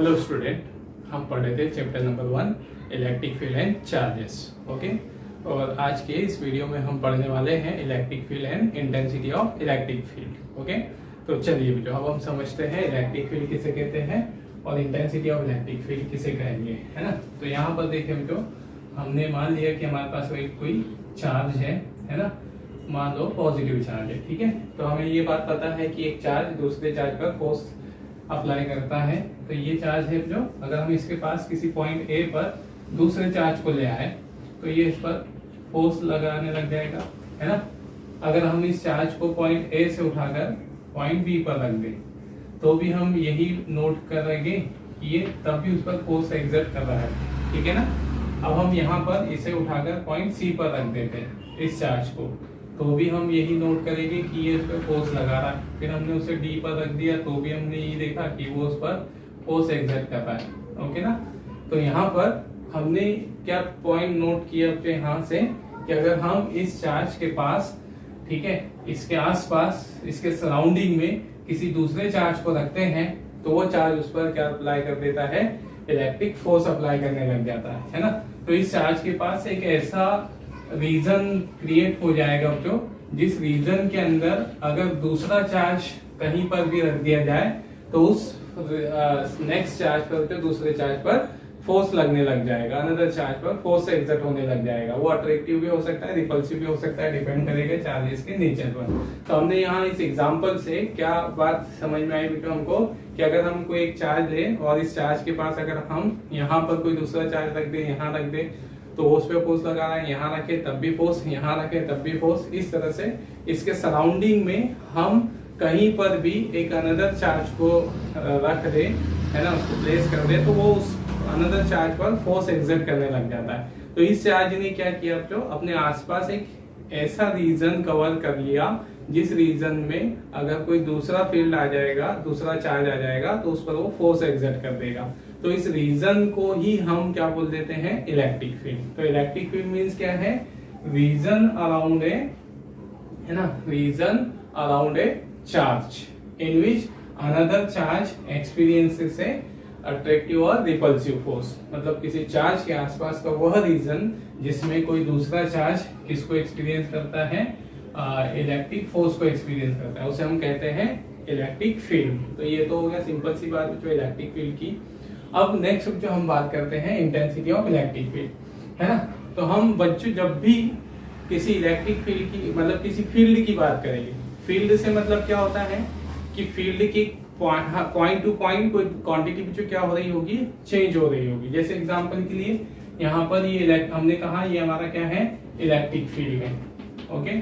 Hello student, हम पढ़ रहे थे chapter number 1 electric field and charges. Okay, और आज के इस वीडियो में हम पढ़ने वाले हैं electric field and intensity of electric field. Okay, तो चलिए बेटो अब हम समझते हैं इलेक्ट्रिक फील्ड किसे कहते हैं और इंटेंसिटी ऑफ इलेक्ट्रिक फील्ड किसे कहेंगे, है ना। तो यहाँ पर देखिए बेटो, हमने मान लिया कि हमारे पास कोई चार्ज है ना, मान लो पॉजिटिव चार्ज है, ठीक है। तो हमें ये बात पता है कि एक चार्ज दूसरे चार्ज पर फोर्स अप्लाई करता है। तो ये चार्ज है जो अगर हम इसके पास किसी पॉइंट ए पर दूसरे चार्ज को ले आए तो ये इस पर फोर्स लगाने लग जाएगा, है ना। अगर हम इस चार्ज को पॉइंट ए से उठाकर पॉइंट बी पर रख दें तो भी हम यही नोट करेंगे कि ये तब भी उस पर फोर्स एग्जर्ट कर रहा है, ठीक है ना। अब हम यहाँ पर इसे उठाकर पॉइंट सी पर रख देते हैं इस चार्ज को, तो भी हम यही नोट करेंगे कि ये उस पर फोर्स लगा रहा है। फिर हमने उसे डी पर रख दिया तो भी हमने ये देखा कि वो उस पर फोर्स एग्जर्ट कर रहा है, ओके ना। तो यहाँ पर हमने क्या पॉइंट नोट किया अपने यहाँ से कि अगर हम इस चार्ज के पास, ठीक है, इसके आसपास इसके सराउंडिंग में किसी दूसरे चार्ज को रखते हैं तो वो चार्ज उस पर क्या अप्लाई कर देता है, इलेक्ट्रिक फोर्स अप्लाई करने लग जाता है ना। तो इस चार्ज के पास एक ऐसा रीजन क्रिएट हो जाएगा जो जिस रीजन के अंदर अगर दूसरा चार्ज कहीं पर भी रख दिया जाए तो उस नेक्स्ट चार्ज पर तो दूसरे चार्ज पर फोर्स लगने लग जाएगा, अनदर चार्ज पर फोर्स एक्सर्ट होने लग जाएगा। वो अट्रैक्टिव भी हो सकता है, रिपल्सिव भी हो सकता है, डिपेंड करेगा चार्जेस के नेचर पर। तो हमने यहाँ इस एग्जांपल से क्या बात समझ में आई बेटा हमको कि अगर हम कोई एक चार्ज ले और इस चार्ज के पास अगर हम यहाँ पर कोई दूसरा चार्ज रख दे, यहाँ रख दे तो उस पे फोर्स लगा रहा है, यहाँ रखे तब भी फोर्स, यहाँ रखे तब भी फोर्स। इस तरह से इसके सराउंडिंग में हम कहीं पर भी एक अनदर चार्ज को रख दे, है ना, उसको प्लेस कर दे तो वो उस अनदर चार्ज पर फोर्स एक्सर्ट करने लग जाता है। तो इस चार्ज ने क्या किया तो अपने आसपास एक ऐसा रीजन कवर कर लिया जिस रीजन में अगर कोई दूसरा फील्ड आ जाएगा, दूसरा चार्ज आ जाएगा तो उस पर वो फोर्स एक्सर्ट कर देगा। तो इस रीजन को ही हम क्या बोल देते हैं, इलेक्ट्रिक फील्ड। तो इलेक्ट्रिक फील्ड मींस क्या है, रीजन अराउंड ए, है ना, region around a charge in which another charge experiences A attractive और रिपल्सिव फोर्स। मतलब किसी चार्ज के आसपास का वह रीजन जिसमें कोई दूसरा चार्ज किसको एक्सपीरियंस करता है, इलेक्ट्रिक फोर्स को एक्सपीरियंस करता है, उसे हम कहते हैं इलेक्ट्रिक फील्ड। तो ये तो हो गया सिंपल सी बात जो इलेक्ट्रिक फील्ड की। अब नेक्स्ट जो हम बात करते हैं इंटेंसिटी ऑफ इलेक्ट्रिक फील्ड, है ना। तो हम बच्चों जब भी किसी इलेक्ट्रिक फील्ड की मतलब किसी फील्ड की बात करेंगे, फील्ड से मतलब क्या होता है कि फील्ड की पॉइंट टू पॉइंट कोई क्वांटिटी जो क्या हो रही होगी, चेंज हो रही होगी। जैसे एग्जांपल के लिए यहाँ पर ये हमने कहा ये हमारा क्या है, इलेक्ट्रिक फील्ड है, ओके,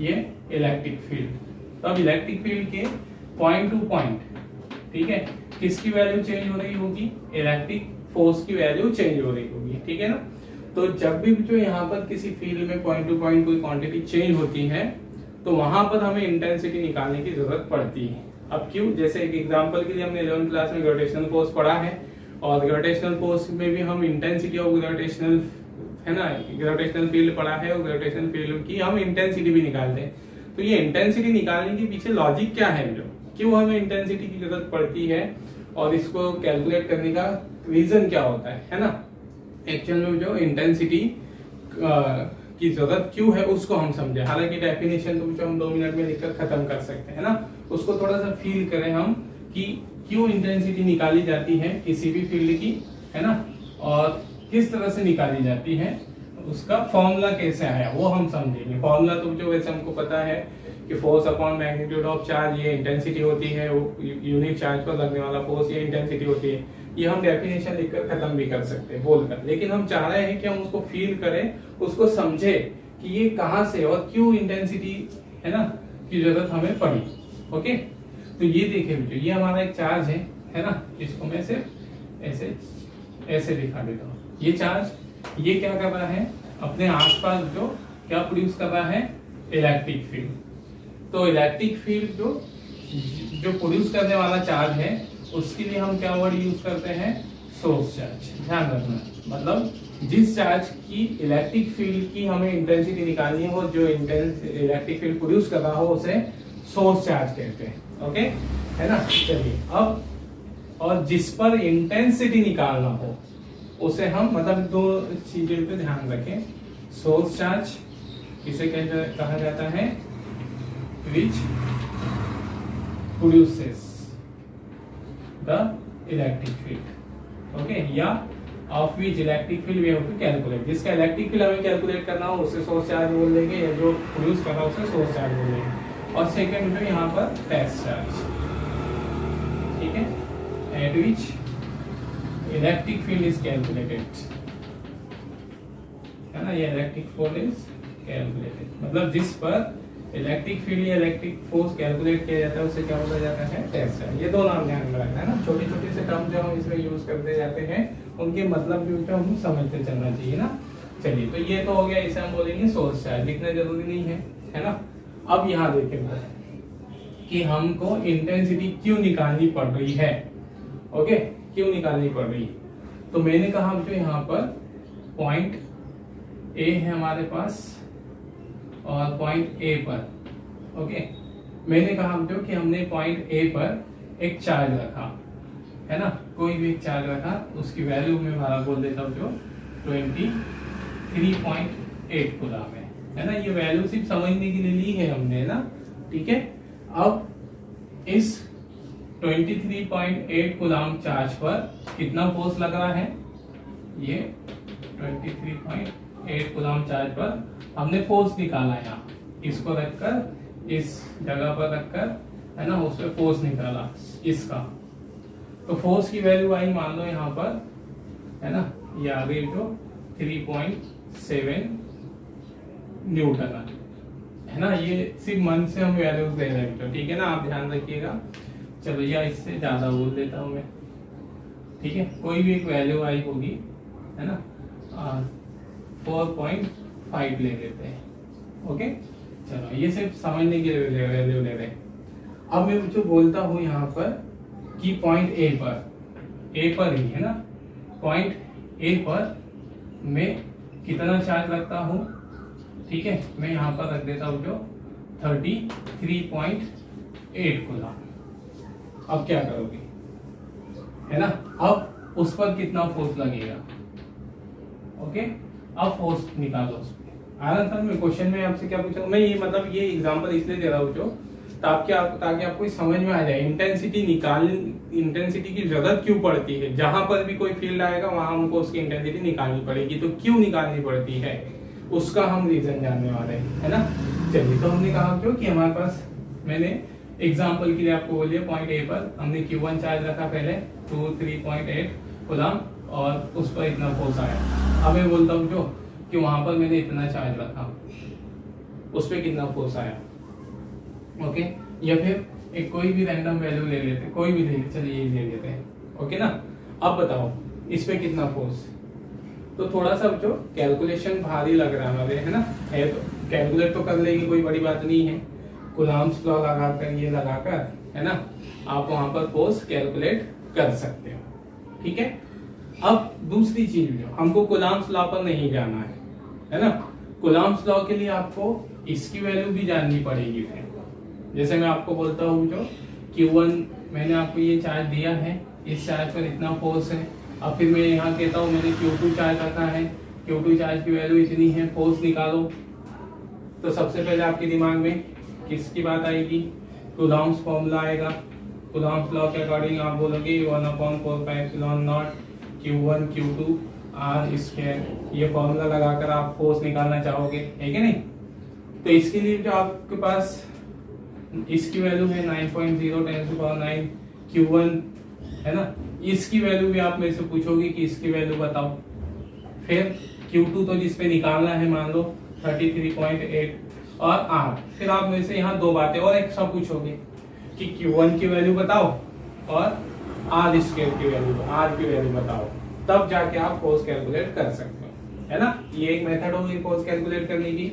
ये इलेक्ट्रिक फील्ड। तो अब इलेक्ट्रिक फील्ड के पॉइंट टू पॉइंट, ठीक है, किसकी वैल्यू चेंज हो रही होगी, इलेक्ट्रिक फोर्स की वैल्यू चेंज हो रही होगी, ठीक है ना। तो जब भी जो यहाँ पर किसी फील्ड में पॉइंट टू पॉइंट कोई क्वांटिटी चेंज होती है तो वहां पर हमें इंटेंसिटी निकालने की जरूरत पड़ती है। अब क्यों, जैसे एक एग्जांपल के लिए हमने 11th क्लास में ग्रेविटेशनल फोर्स पढ़ा है और ग्रेविटेशनल फोर्स में भी हम इंटेंसिटी ऑफ ग्रेविटेशनल, है ना, ग्रेविटेशनल फील्ड पढ़ा है और ग्रेविटेशनल फील्ड की हम इंटेंसिटी भी निकालते हैं। तो ये इंटेंसिटी निकालने के पीछे लॉजिक क्या है, जो क्यों हमें इंटेंसिटी की जरूरत पड़ती है और इसको कैलकुलेट करने का रीजन क्या होता है ना। एक्चुअल में जो इंटेंसिटी की जरूरत क्यों है उसको हम समझे। हालांकि डेफिनेशन तो जो हम 2 मिनट में लिखकर खत्म कर सकते हैं ना, उसको थोड़ा सा फील करें हम कि क्यों इंटेंसिटी निकाली जाती है किसी भी फील्ड की, है ना, और किस तरह से निकाली जाती है, उसका फॉर्मूला कैसे आया वो हम समझेंगे। फॉर्मूला तो जो वैसे हमको पता है कि force upon magnitude of charge ये इंटेंसिटी होती है, वो यूनिट चार्ज पर लगने वाला फोर्स ये इंटेंसिटी होती है। ये हम डेफिनेशन लिखकर खत्म भी कर सकते हैं बोलकर, लेकिन हम चाह रहे हैं कि हम उसको फील करें, उसको समझे कि ये कहां से और क्यों इंटेंसिटी, है ना, की जरूरत हमें पड़ी। ओके, तो ये देखिए ये हमारा एक चार्ज है ना, इसको मैं सिर्फ ऐसे ऐसे दिखा देता हूँ। ये चार्ज ये क्या कर रहा है, अपने आसपास जो क्या प्रोड्यूस कर रहा है, इलेक्ट्रिक फील्ड। तो इलेक्ट्रिक फील्ड जो प्रोड्यूस करने वाला चार्ज है उसके लिए हम क्या वर्ड यूज करते हैं, सोर्स चार्ज। ध्यान रखना, मतलब जिस चार्ज की इलेक्ट्रिक फील्ड की हमें इंटेंसिटी निकालनी हो, जो इलेक्ट्रिक फील्ड प्रोड्यूस कर रहा हो, उसे सोर्स चार्ज कहते हैं, ओके, है ना। चलिए अब और जिस पर इंटेंसिटी निकालना हो उसे हम, मतलब दो चीजें पे ध्यान रखें। सोर्स चार्ज इसे कहा जाता है which produces the electric field, okay, या of which electric field we have to calculate. जिसका इलेक्ट्रिक फील्ड हमें कैलकुलेट करना हो उसे सोर्स चार्ज बोल देंगे, या जो प्रोड्यूस कर रहा है उसे सोर्स चार्ज बोल देंगे। और सेकंड जो यहाँ पर टेस्ट चार्ज, ठीक है, eight which electric field is calculated, है ना, ये इलेक्ट्रिक फोर्स इज कैलकुलेटेड, मतलब जिस पर इलेक्ट्रिक फील्ड या इलेक्ट्रिक फोर्स कैलकुलेट किया जाता है उसे क्या बोला जाता है, टेस्ट चार्ज। ये दो नाम ध्यान में रखना है ना, छोटे छोटे से टर्म जो हम इसमें यूज करते जाते हैं उनके मतलब भी उसको हम समझते चलना चाहिए ना। चलिए, तो ये तो हो गया, इसे हम बोलेंगे सोर्स चार्ज, लिखना जरूरी नहीं है ना। अब यहाँ देखेंगे कि हमको इंटेंसिटी क्यों निकालनी पड़ रही है, ओके, क्यों निकालनी पड़ रही है। तो मैंने कहा जो यहाँ पर पॉइंट ए है हमारे पास और पॉइंट ए पर, ओके, मैंने कहा जो कि हमने पॉइंट ए पर एक चार्ज रखा, है ना, कोई भी एक चार्ज रखा, उसकी वैल्यू में हमारा बोल देता हूँ जो 23.8 कूलम है ना। ये वैल्यू सिर्फ समझने के लिए ली है हमने ना, ठीक है। अब इस 23.8 कूलम चार्ज पर कितना फोर्स लग रहा है, ये 23.8 कूलम चार्ज पर हमने फोर्स निकाला है। यहाँ इसको रखकर इस जगह पर रखकर, है ना, उस पर फोर्स निकाला इसका, तो फोर्स की वैल्यू आई मान लो यहाँ पर, है ना, ये आ गई जो 3.7 न्यूटन, है ना। ये सिर्फ मन से हम वैल्यूज दे रहे हैं, ठीक है ना, आप ध्यान रखिएगा। चलो, या इससे ज्यादा बोल देता हूं मैं, ठीक है, कोई भी एक वैल्यू आई होगी, है ना, 4.5 ले लेते हैं, ओके। चलो, ये सिर्फ समझने के लिए वैल्यू ले रहे हैं। अब मैं जो बोलता हूं यहाँ पर कि पॉइंट ए पर ही, है ना, पॉइंट ए पर मैं कितना चार्ज रखता हूं, ठीक है, मैं यहाँ पर रख देता हूं जो 33.8 कूलम। अब क्या करोगे, है ना, अब उस पर कितना फोर्स लगेगा, ओके। अब फोर्स निकालो उस पर। आनंद में क्वेश्चन में आपसे क्या पूछा, मैं ये मतलब ये एग्जांपल इसलिए दे रहा हूँ जो ताकि आपको समझ में आ जाए इंटेंसिटी की जरूरत क्यों पड़ती है। जहां पर भी कोई फील्ड आएगा वहां हमको उसकी इंटेंसिटी निकालनी पड़ेगी, तो क्यों निकालनी पड़ती है उसका हम रीजन जानने वाले हैं, है ना। चलिए, तो हमने कहा क्यों कि हमारे पास, मैंने एग्जांपल के लिए आपको बोलिए पॉइंट ए पर हमने Q1 चार्ज रखा पहले 23.8 कूलम और उस पर इतना फोर्स आया। अब मैं बोलता हूँ जो कि वहां पर मैंने इतना चार्ज रखा, उस पर कितना फोर्स आया, ओके। या फिर एक कोई भी रैंडम वैल्यू ले लेते, कोई भी ले, चलिए ले लेते हैं, ओके ना। अब बताओ इस पे कितना फोर्स, तो थोड़ा सा जो कैलकुलेशन भारी लग रहा है हमारे, है ना, है तो कैलकुलेट तो कर लेगी, कोई बड़ी बात नहीं है। कूलम्स लॉ लगाकर, ये लगाकर, है ना, आप वहां पर फोर्स कैलकुलेट कर सकते हो, ठीक है। अब दूसरी चीज जो हमको कूलम्स लॉ पर नहीं जाना है ना, कूलम्स लॉ के लिए आपको इसकी वैल्यू भी जाननी पड़ेगी। जैसे मैं आपको बोलता हूँ जो Q1 मैंने आपको ये चार्ज दिया है, इस चार्ज पर इतना फोर्स है। अब फिर मैं यहाँ कहता हूँ मैंने Q2 चार्ज रखा है, Q2 चार्ज की वैल्यू इतनी है, फोर्स निकालो। तो सबसे पहले आपके दिमाग में किसकी बात आएगी, कूलम्स फॉर्मूला आएगा। कूलम्स लॉ के अकॉर्डिंग आप बोलोगे 1/4πε0 Q1 Q2 R², ये फॉर्मूला लगाकर आप फोर्स निकालना चाहोगे, है कि नहीं। तो इसके लिए जो आपके पास इसकी वैल्यू है 9.0 10⁹ Q1, है ना, इसकी वैल्यू भी आप मेरे से पूछोगे कि इसकी वैल्यू बताओ। फिर Q2 तो जिस पे निकालना है मान लो 33.8 और R। फिर आप मेरे से यहाँ दो बातें और एक्स्ट्रा पूछोगे कि Q1 की वैल्यू बताओ और R² की वैल्यू बताओ, तब जाके आप फोर्स कैलकुलेट कर सकते हो, है ना। ये एक मेथड होगी फोर्स कैलकुलेट करने की,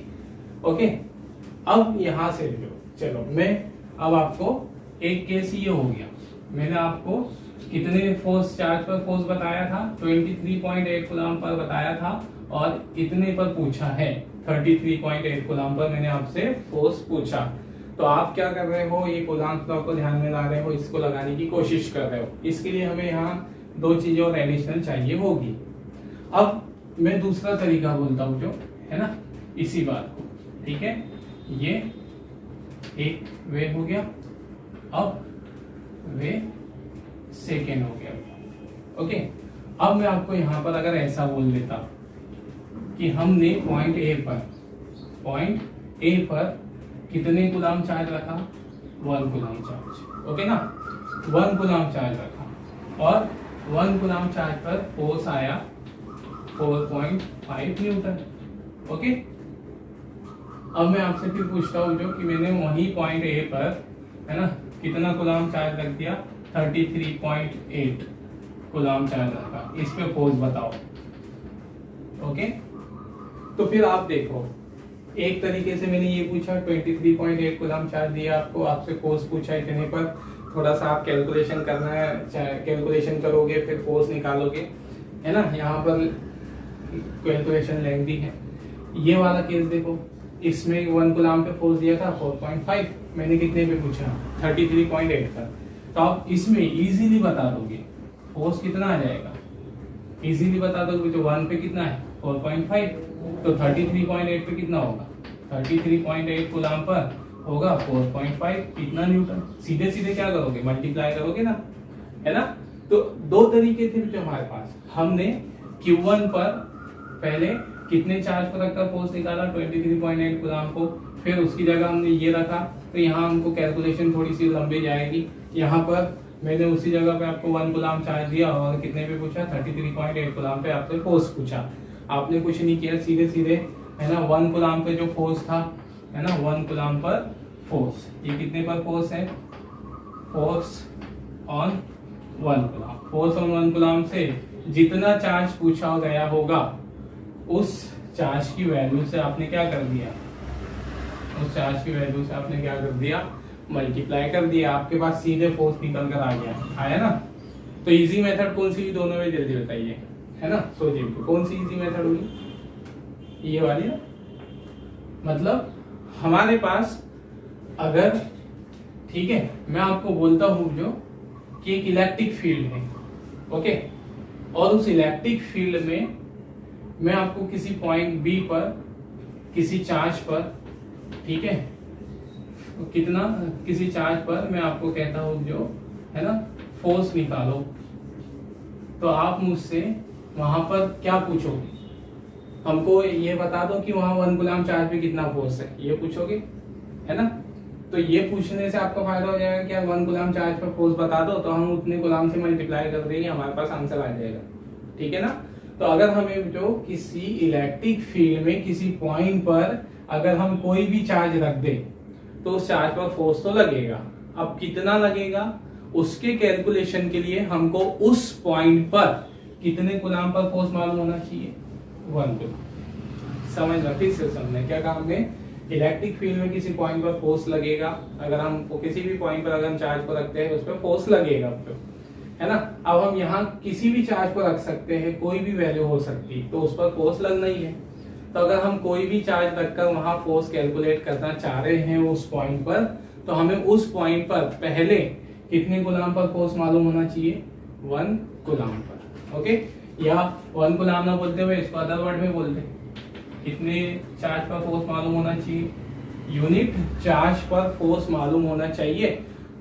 ओके। अब यहाँ से जो चलो मैं अब आपको एक केस ये हो गया, मैंने आपको कितने फोर्स चार्ज पर फोर्स बताया था, 23.8 कूलम पर बताया था और इतने पर पूछा है, 33.8 कूलम पर मैंने आपसे फोर्स पूछा। तो आप क्या कर रहे हो, ये कोलाम्स लॉ को ध्यान में ला रहे हो, इसको लगाने की कोशिश कर रहे हो। इसके लिए हमें यहाँ दो चीजें और एडिशनल चाहिए होगी। अब मैं दूसरा तरीका बोलता हूँ जो है ना इसी बात को, ठीक है, ये एक वे हो गया, अब वे सेकेंड हो गया। ओके, अब मैं आपको यहां पर अगर ऐसा बोल देता कि हमने पॉइंट ए पर कितने कूलम चार्ज रखा, 1 कूलम चार्ज, ओके ना, 1 कूलम चार्ज रखा और 1 कूलम चार्ज पर फोर्स आया 4.5 न्यूटन। ओके, अब मैं आपसे फिर पूछता हूँ जो कि मैंने वही पॉइंट ए पर है ना कितना कूलम चार्ज रख दिया, 33.8 कूलम चार्ज रखा, इस पे फोर्स बताओ। ओके, तो फिर आप देखो, एक तरीके से मैंने ये पूछा 23.8 कूलम चार्ज दिया आपको, आपसे फोर्स पूछा इतने पर, थोड़ा सा आप कैलकुलेशन करना है, कैलकुलेशन करोगे फिर फोर्स निकालोगे, है ना, यहाँ पर कैलकुलेशन लेंथी है। ये वाला केस देखो, इसमें 1 कूलम पे फोर्स दिया था 4.5, मैंने कितने पे पूछा 33.8 का, तो आप इसमें इजीली बता दोगे फोर्स कितना आ जाएगा, इजीली बता दोगे। तो 1 पे कितना है 4.5, तो 33.8 पे कितना होगा, 33.8 कूलम पर होगा 4.5 कितना न्यूटन। सीधे सीधे क्या करोगे, मल्टीप्लाई करोगे ना, है ना। तो दो तरीके थे जो हमारे पास, हमने Q1 पर पहले कितने चार्ज पर रखकर फोर्स निकाला 23.8 कूलम को, फिर उसकी जगह हमने ये रखा, तो यहाँ हमको कैलकुलेशन थोड़ी सी लंबी जाएगी। यहाँ पर मैंने उसी जगह पे आपको 1 कूलम चार्ज दिया और कितने पे पूछा 33.8 कूलम पे आपसे फोर्स पूछा, आपने कुछ नहीं किया, सीधे सीधे है ना 1 कूलम पे जो फोर्स था, है ना 1 कूलम पर फोर्स, ये कितने पर फोर्स है, force on 1 coulomb, force on 1 coulomb से जितना चार्ज पूछा गया होगा उस चार्ज की वैल्यू से आपने क्या कर दिया, उस चार्ज की वैल्यू से आपने क्या कर दिया, मल्टीप्लाई कर दिया, आपके पास सीधे फोर्स निकल कर आ गया, आया ना। तो इजी मेथड कौन सी दोनों में, जल्दी बताइए, है ना, सोचिए कौन सी इजी मेथड होगी, ये वाली ना। मतलब हमारे पास अगर, ठीक है, मैं आपको बोलता हूं जो कि एक इलेक्ट्रिक फील्ड है, ओके, और उस इलेक्ट्रिक फील्ड में मैं आपको किसी पॉइंट बी पर किसी चार्ज पर, ठीक है, कितना, किसी चार्ज पर मैं आपको कहता हूं जो है ना फोर्स निकालो, तो आप मुझसे वहां पर क्या पूछोगे, हमको ये बता दो कि वहां 1 कूलम चार्ज पे कितना फोर्स है, ये पूछोगे, है ना। तो ये पूछने से आपका फायदा हो जाएगा कि यार 1 कूलम चार्ज पर फोर्स बता दो, तो हम उतने कूलम से मल्टीप्लाई कर देंगे, हमारे पास आंसर आ जाएगा, ठीक है ना। तो अगर हमें जो किसी इलेक्ट्रिक फील्ड में किसी पॉइंट पर अगर हम कोई भी चार्ज रख दे तो उस चार्ज पर फोर्स तो लगेगा, अब कितना लगेगा उसके कैलकुलेशन के लिए हमको उस पॉइंट पर कितने कूलम पर फोर्स मालूम होना चाहिए, 1 कूलम। समझ लो, फिर से समझना क्या काम में, इलेक्ट्रिक फील्ड में किसी पॉइंट पर फोर्स लगेगा, अगर हम किसी भी पॉइंट पर अगर हम चार्ज को रखते हैं उस पर फोर्स लगेगा, है ना। अब हम यहाँ किसी भी चार्ज को रख सकते हैं, कोई भी वैल्यू हो सकती, तो उस पर फोर्स लगना ही है। तो अगर हम कोई भी चार्ज रखकर वहां फोर्स कैलकुलेट करना चाह रहे हैं उस पॉइंट पर, तो हमें उस पॉइंट पर पहले कितने कूलम पर फोर्स मालूम होना चाहिए, 1 कूलम पर, ओके। या 1 कूलम ना बोलते हुए इसको अदर वर्ड में बोलते, कितने चार्ज पर फोर्स मालूम होना चाहिए, यूनिट चार्ज पर फोर्स मालूम होना चाहिए।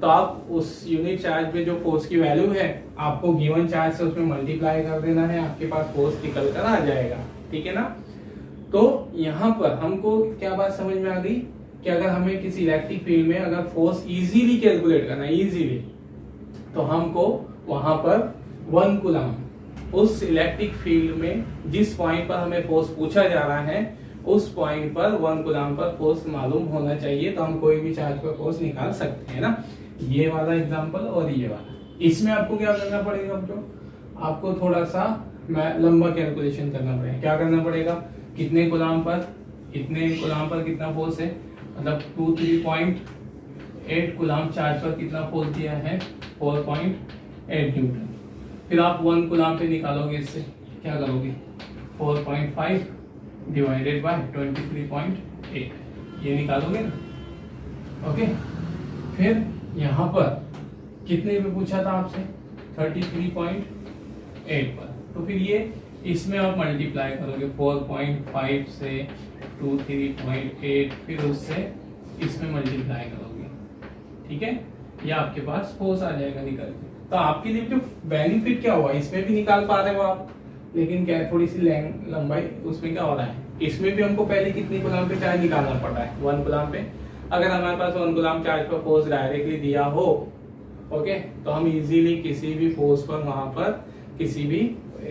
तो आप उस यूनिट चार्ज पे जो फोर्स की वैल्यू है आपको गिवन चार्ज से उसमें मल्टीप्लाई कर देना है, आपके पास फोर्स निकल कर आ जाएगा, ठीक है ना। तो यहाँ पर हमको क्या बात समझ में आ गई कि अगर हमें किसी इलेक्ट्रिक फील्ड में अगर फोर्स इजीली कैलकुलेट करना है, इजीली, तो हमको वहां पर 1 कूलम उस इलेक्ट्रिक फील्ड में जिस पॉइंट पर हमें फोर्स पूछा जा रहा है उस पॉइंट पर 1 कूलम पर फोर्स मालूम होना चाहिए, तो हम कोई भी चार्ज पर फोर्स निकाल सकते हैं ना। ये वाला एग्जांपल और ये वाला, इसमें आपको क्या करना पड़ेगा, जो आपको थोड़ा सा लंबा कैलकुलेशन करना पड़ेगा। क्या करना पड़ेगा, कितने कूलम पर, इतने कूलम पर कितना फोर्स है, मतलब 23.8 कूलम चार्ज पर कितना फोर्स दिया है, 4.8 न्यूटन। फिर आप 1 कूलम पे निकालोगे, इससे क्या करोगे, 4.5 डिवाइडेड बाय 23.8, ये निकालोगे ना, ओके, फिर यहाँ पर कितने पे पूछा था आपसे, 33.8 पर। तो फिर ये इसमें आप मल्टीप्लाई करोगे 4.5 से 23.8, फिर उससे इसमें मल्टीप्लाई करोगे, ठीक है, ये आपके पास फोर्स आ जाएगा निकल के। तो आपके लिए जो बेनिफिट क्या हुआ, इसमें भी निकाल पा रहे हो आप, लेकिन क्या है थोड़ी सी लंबाई उसमें क्या हो रहा है, इसमें भी हमको पहले कितनी कूलम पे चार्ज निकालना पड़ रहा है, 1 कूलम पे। अगर हमारे पास 1 कूलम चार्ज पर फोर्स डायरेक्टली दिया हो, ओके, तो हम इजीली किसी भी फोर्स पर वहां पर किसी भी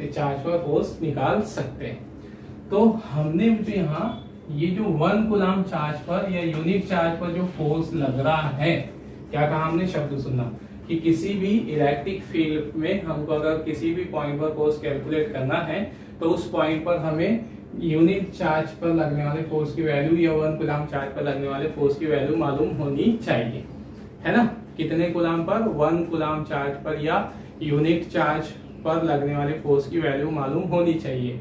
चार्ज पर फोर्स निकाल सकते हैं। तो हमने जो यहाँ ये जो 1 कूलम चार्ज पर या यूनिट चार्ज पर जो फोर्स लग रहा है, क्या कहा हमने, शब्द सुनना, कि किसी भी इलेक्ट्रिक फील्ड में हमको अगर किसी भी पॉइंट पर फोर्स कैलकुलेट करना है तो उस पॉइंट पर हमें यूनिट चार्ज पर लगने वाले फोर्स की वैल्यू या 1 कूलम चार्ज पर लगने वाले फोर्स की वैल्यू मालूम होनी चाहिए, है ना। कितने कूलम पर, 1 कूलम चार्ज पर या यूनिट चार्ज पर लगने वाले फोर्स की वैल्यू मालूम होनी चाहिए।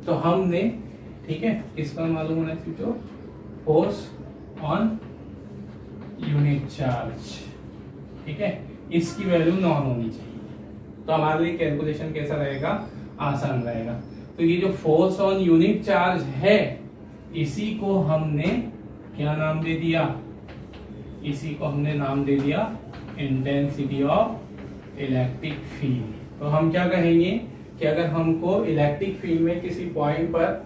तो हमने, ठीक है, इसका मालूम होना चाहिए जो फोर्स ऑन यूनिट चार्ज, ठीक है, इसकी वैल्यू नॉन होनी चाहिए। तो हमारे लिए कैलकुलेशन कैसा रहेगा, आसान रहेगा। तो ये जो फोर्स ऑन यूनिट चार्ज है, इसी को हमने क्या नाम दे दिया, इसी को हमने नाम दे दिया इंटेंसिटी ऑफ इलेक्ट्रिक फील्ड। तो हम क्या कहेंगे कि अगर हमको इलेक्ट्रिक फील्ड में किसी पॉइंट पर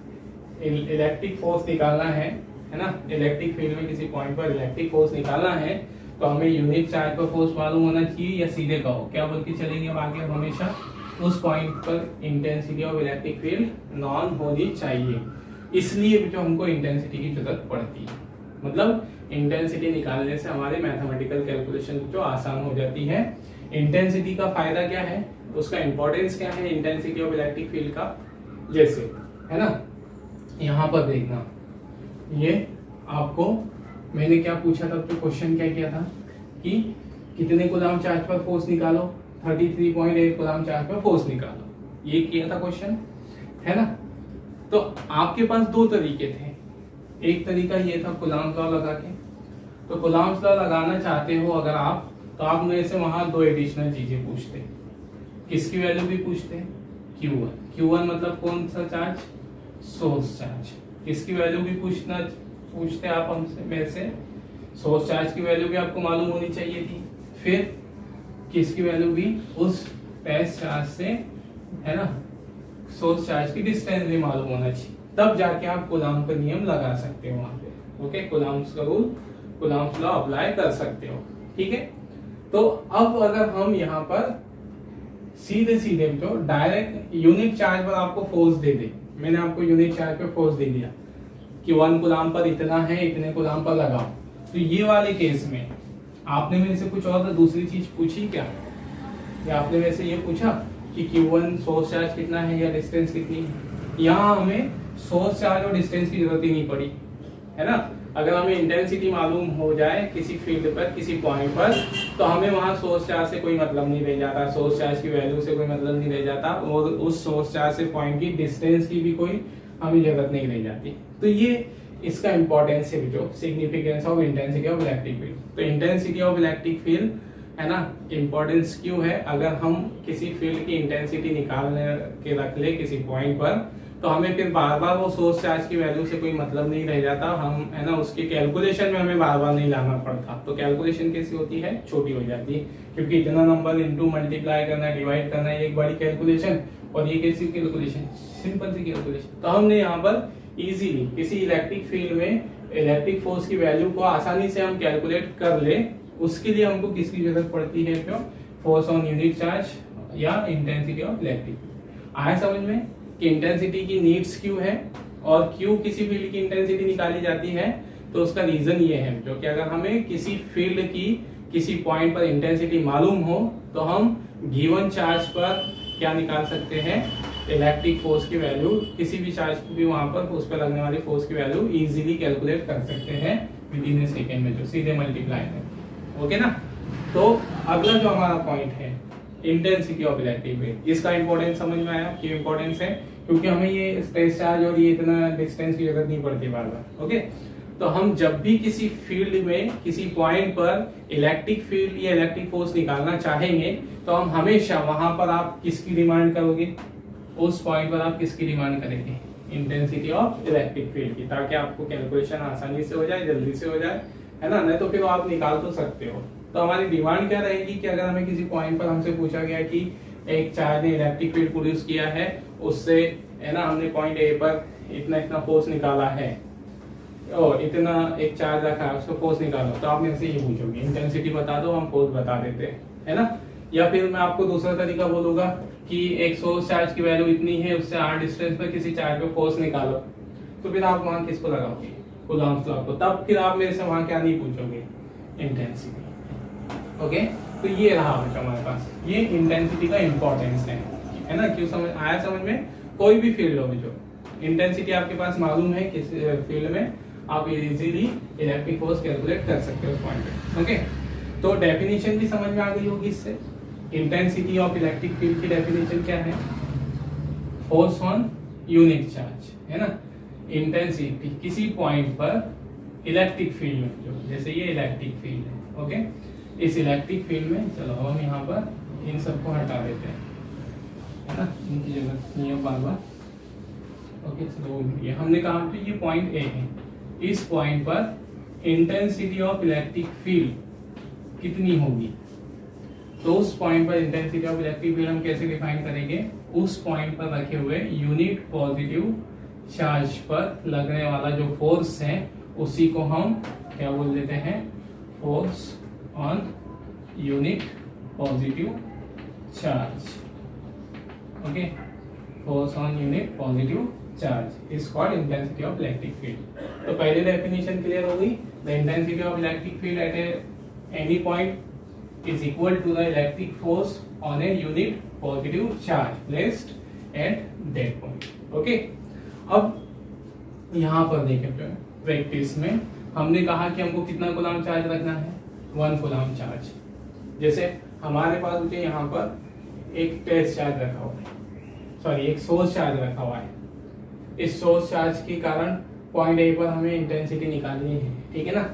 इलेक्ट्रिक फोर्स निकालना है ना, इलेक्ट्रिक फील्ड में किसी पॉइंट पर इलेक्ट्रिक फोर्स निकालना है, तो हमें यूनिट चार्ज पर फोर्स मालूम होना चाहिए, या सीधे कहो क्या बोल के चलेंगे आगे, हमेशा उस पॉइंट पर intensity of electric field non होनी चाहिए। इसलिए जो हमको इंटेंसिटी की जरूरत पड़ती है, मतलब इंटेंसिटी निकालने से हमारे मैथमेटिकल कैलकुलेशन जो आसान हो जाती है। इंटेंसिटी का फायदा क्या है, उसका इंपॉर्टेंस क्या है इंटेंसिटी ऑफ इलेक्ट्रिक फील्ड का, जैसे, है ना, यहाँ पर देखना, ये आपको मैंने क्या पूछा था, तो क्वेश्चन क्या किया था कि कितने कूलम चार्ज पर फोर्स निकालो, 33.8 कूलम चार्ज पर फोर्स निकालो, ये किया था क्वेश्चन, है ना। तो आपके पास दो तरीके थे, एक तरीका ये था कूलम्स लॉ लगा के। तो कूलम्स लॉ लगाना चाहते हो अगर आप, तो आप मेरे से वहां दो एडिशनल चीजें पूछते, किसकी वैल्यू भी पूछते, Q1 मतलब कौन सा चार्ज, सोर्स चार्ज, किसकी वैल्यू भी पूछते आप हमसे, मेरे से, सोर्स चार्ज की वैल्यू भी आपको मालूम होनी चाहिए थी, फिर किसकी वैल्यू भी, उस पैस चार्ज से, है ना, सोर्स चार्ज की डिस्टेंस भी मालूम होना चाहिए, तब जाके आप कूलम्ब का नियम लगा सकते हो वहां पे, ओके, कूलम्ब्स का रूल, कूलम्ब्स लॉ अप्लाई कर सकते हो, ठीक है। तो अब अगर हम यहाँ पर सीधे जो डायरेक्ट यूनिट चार्ज पर आपको फोर्स दे दे, मैंने आपको यूनिट चार्ज पे फोर्स दे दिया कि 1 कूलम्ब पर इतना है, इतने कूलम्ब पर लगाओ, तो ये वाले केस में आपने मेरे से कुछ और दूसरी चीज पूछी क्या, या आपने मेरे से ये पूछा कि Q1 सोर्स चार्ज कितना है या डिस्टेंस कितनी है। यहाँ हमें सोर्स चार्ज और डिस्टेंस की जरूरत ही नहीं पड़ी, है ना। अगर हमें इंटेंसिटी मालूम हो जाए किसी फील्ड पर, किसी पॉइंट पर, तो हमें वहां सोर्स चार्ज से कोई मतलब नहीं रह जाता, सोर्स चार्ज की वैल्यू से कोई मतलब नहीं रह जाता, और उस सोर्स चार्ज से पॉइंट की डिस्टेंस की भी कोई हमें जरूरत नहीं रह जाती। तो ये इसका इंपॉर्टेंस है, जो significance of intensity of electric field. तो इंटेंसिटी ऑफ इलेक्ट्रिक फील्ड, है ना, इंपॉर्टेंस क्यों है, अगर हम किसी फील्ड की इंटेंसिटी निकालने के रख ले किसी पॉइंट पर, तो हमें फिर बार बार वो सोर्स चार्ज की वैल्यू से कोई मतलब नहीं रह जाता, हम, है ना, उसके कैलकुलेशन में हमें बार बार नहीं लाना पड़ता। तो कैलकुलेशन कैसी होती है, छोटी हो जाती है, क्योंकि इतना नंबर इनटू मल्टीप्लाई करना, डिवाइड करना, ये एक बड़ी कैलकुलेशन, और ये कैसी कैलकुलेशन, सिंपल सी कैलकुलेशन। तो हमने यहाँ पर इजीली किसी इलेक्ट्रिक फील्ड में इलेक्ट्रिक फोर्स की वैल्यू को आसानी से हम कैलकुलेट कर ले, उसके लिए हमको किसकी जरूरत पड़ती है, जो फोर्स ऑन यूनिट चार्ज या इंटेंसिटी ऑफ इलेक्ट्रिक फील्ड। आया समझ में कि इंटेंसिटी की नीड्स क्यों है और क्यों किसी फील्ड की इंटेंसिटी निकाली जाती है। तो उसका रीजन ये है, जो कि अगर हमें किसी फील्ड की किसी पॉइंट पर इंटेंसिटी मालूम हो, तो हम गिवन चार्ज पर क्या निकाल सकते हैं, इलेक्ट्रिक फोर्स की वैल्यू, किसी भी चार्ज को भी वहां पर उस पर लगने वाली फोर्स की वैल्यू इजीली कैलकुलेट कर सकते हैं विद इन ए सेकेंड में, जो सीधे मल्टीप्लाई है, ओके ना। तो अगला जो हमारा पॉइंट है इंटेंसिटी ऑफ इलेक्ट्रिक फील्ड, इसका इंपॉर्टेंस समझ में आया, क्यों इंपॉर्टेंस है, क्योंकि हमें ये स्पेस चार्ज और ये इतना डिस्टेंस की जरूरत नहीं पड़ती बार बार, ओके। तो हम जब भी किसी फील्ड में किसी पॉइंट पर इलेक्ट्रिक फील्ड या इलेक्ट्रिक फोर्स निकालना चाहेंगे तो हम हमेशा वहां पर आप किसकी डिमांड करोगे, उस पॉइंट पर आप किसकी डिमांड करेंगे, इंटेंसिटी ऑफ इलेक्ट्रिक फील्ड की, ताकि आपको कैलकुलेशन आसानी से हो जाए, जल्दी से हो जाए, है ना। नहीं तो फिर आप निकाल तो सकते हो। तो हमारी डिमांड क्या रहेगी कि अगर हमें किसी पॉइंट पर हमसे पूछा गया कि एक चार्ज ने इलेक्ट्रिक फील्ड प्रोड्यूस किया है, उससे है ना हमने पॉइंट ए पर इतना इतना फोर्स निकाला है और इतना एक चार्ज रखा है, उसको फोर्स निकालो, तो आप मेरे से ये पूछोगे इंटेंसिटी बता दो, हम फोर्स बता देते हैं, है ना। या फिर मैं आपको दूसरा तरीका बोलूंगा कि एक सोर्स चार्ज की वैल्यू इतनी है, उससे r डिस्टेंस पर किसी चार्ज पे फोर्स निकालो, तो फिर आप वहां किसको लगाओगे, कूलॉम्स लॉ को। तब फिर आप मेरे से वहां क्या नहीं पूछोगे, इंटेंसिटी। ओके, तो ये रहा हमारे पास, ये इंटेंसिटी का इंपॉर्टेंस है ना। क्यों समझ आया समझ में, कोई भी फील्ड हो जो इंटेंसिटी आपके पास मालूम है किस फील्ड में, आप इजीली इलेक्ट्रिक फोर्स कैलकुलेट कर सकते हो उस पॉइंट पे। ओके, तो डेफिनेशन भी समझ में आ गई होगी इससे। इंटेंसिटी ऑफ इलेक्ट्रिक फील्ड की डेफिनेशन क्या है, फोर्स ऑन यूनिट चार्ज, है ना। इंटेंसिटी किसी पॉइंट पर इलेक्ट्रिक फील्ड में, जो जैसे ये इलेक्ट्रिक फील्ड है, ओके, इस इलेक्ट्रिक फील्ड में चलो हम यहाँ पर इन सबको हटा देते हैं, है ना, इनकी जरूरत नहीं है बार बार। ओके, चलो ये हमने कहा कि ये पॉइंट ए है, इस पॉइंट पर इंटेंसिटी ऑफ इलेक्ट्रिक फील्ड कितनी होगी, तो उस पॉइंट पर इंटेंसिटी ऑफ इलेक्ट्रिक फील्ड हम कैसे डिफाइन करेंगे, उस पॉइंट पर रखे हुए यूनिट पॉजिटिव चार्ज पर लगने वाला जो फोर्स है उसी को हम क्या बोल देते हैं, force on unit positive charge. Okay, force on unit positive charge is called intensity of electric field. तो पहले डेफिनेशन क्लियर हो गई, the intensity of electric field at any point is equal to the electric force on a unit positive charge placed at that point. Okay, अब यहाँ पर देखें practice में हमने कहा कि हमको कितना कूलम्ब चार्ज रखना है, 1 कूलम्ब चार्ज। जैसे हमारे पास मुझे यहाँ पर एक टेस्ट चार्ज रखा हुआ है, सॉरी एक सोर्स चार्ज रखा हुआ है। इस सोर्स चार्ज के कारण पॉइंट ए पर हमें इंटेंसिटी निकालनी है, ठीक है ना,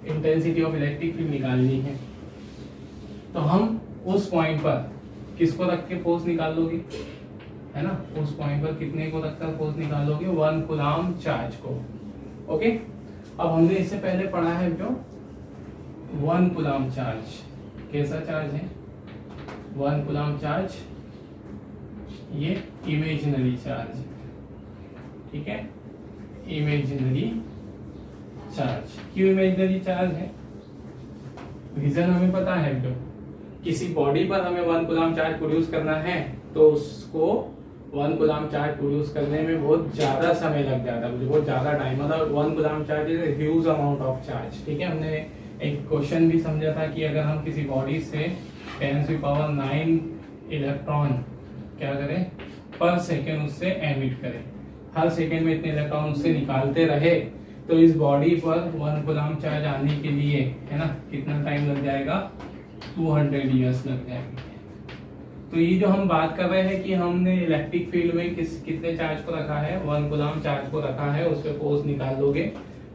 इंटेंसिटी ऑफ इलेक्ट्रिक फील्ड निकालनी है। तो हम उस पॉइंट पर किसको रख के फोर्स निकाल लोगे, है ना, उस पॉइंट पर कितने को रखकर फोर्स निकाल लोगे, 1 कूलम्ब चार्ज को। ओके, अब हमने इससे पहले पढ़ा है जो 1 कूलम्ब चार्ज कैसा चार्ज है, 1 कूलम्ब चार्ज ये इमेजिनरी चार्ज, ठीक है, इमेजिनरी चार्ज। क्यों इमेजिनरी चार्ज है, रीजन हमें पता है, जो किसी बॉडी पर हमें 1 कूलम्ब चार्ज प्रोड्यूस करना है तो उसको 1 कूलम्ब चार्ज प्रोड्यूस करने में बहुत ज्यादा समय लग जाता है, बहुत ज्यादा टाइम, मतलब 1 coulomb charge is huge amount of charge. ठीक है, हमने एक क्वेश्चन भी समझा था कि अगर हम किसी बॉडी से 10⁹ इलेक्ट्रॉन क्या करें पर सेकेंड उससे एमिट करें, हर सेकेंड में इतने इलेक्ट्रॉन उससे निकालते रहे, तो इस बॉडी पर 1 कूलम्ब चार्ज आने के लिए, है ना, कितना टाइम लग जाएगा, 200 ईयर्स लग जाएंगे। तो ये जो हम बात कर रहे हैं कि हमने इलेक्ट्रिक फील्ड में कितने चार्ज को रखा है, 1 कूलम्ब चार्ज को रखा है, उस पर फोर्स निकाल दोगे,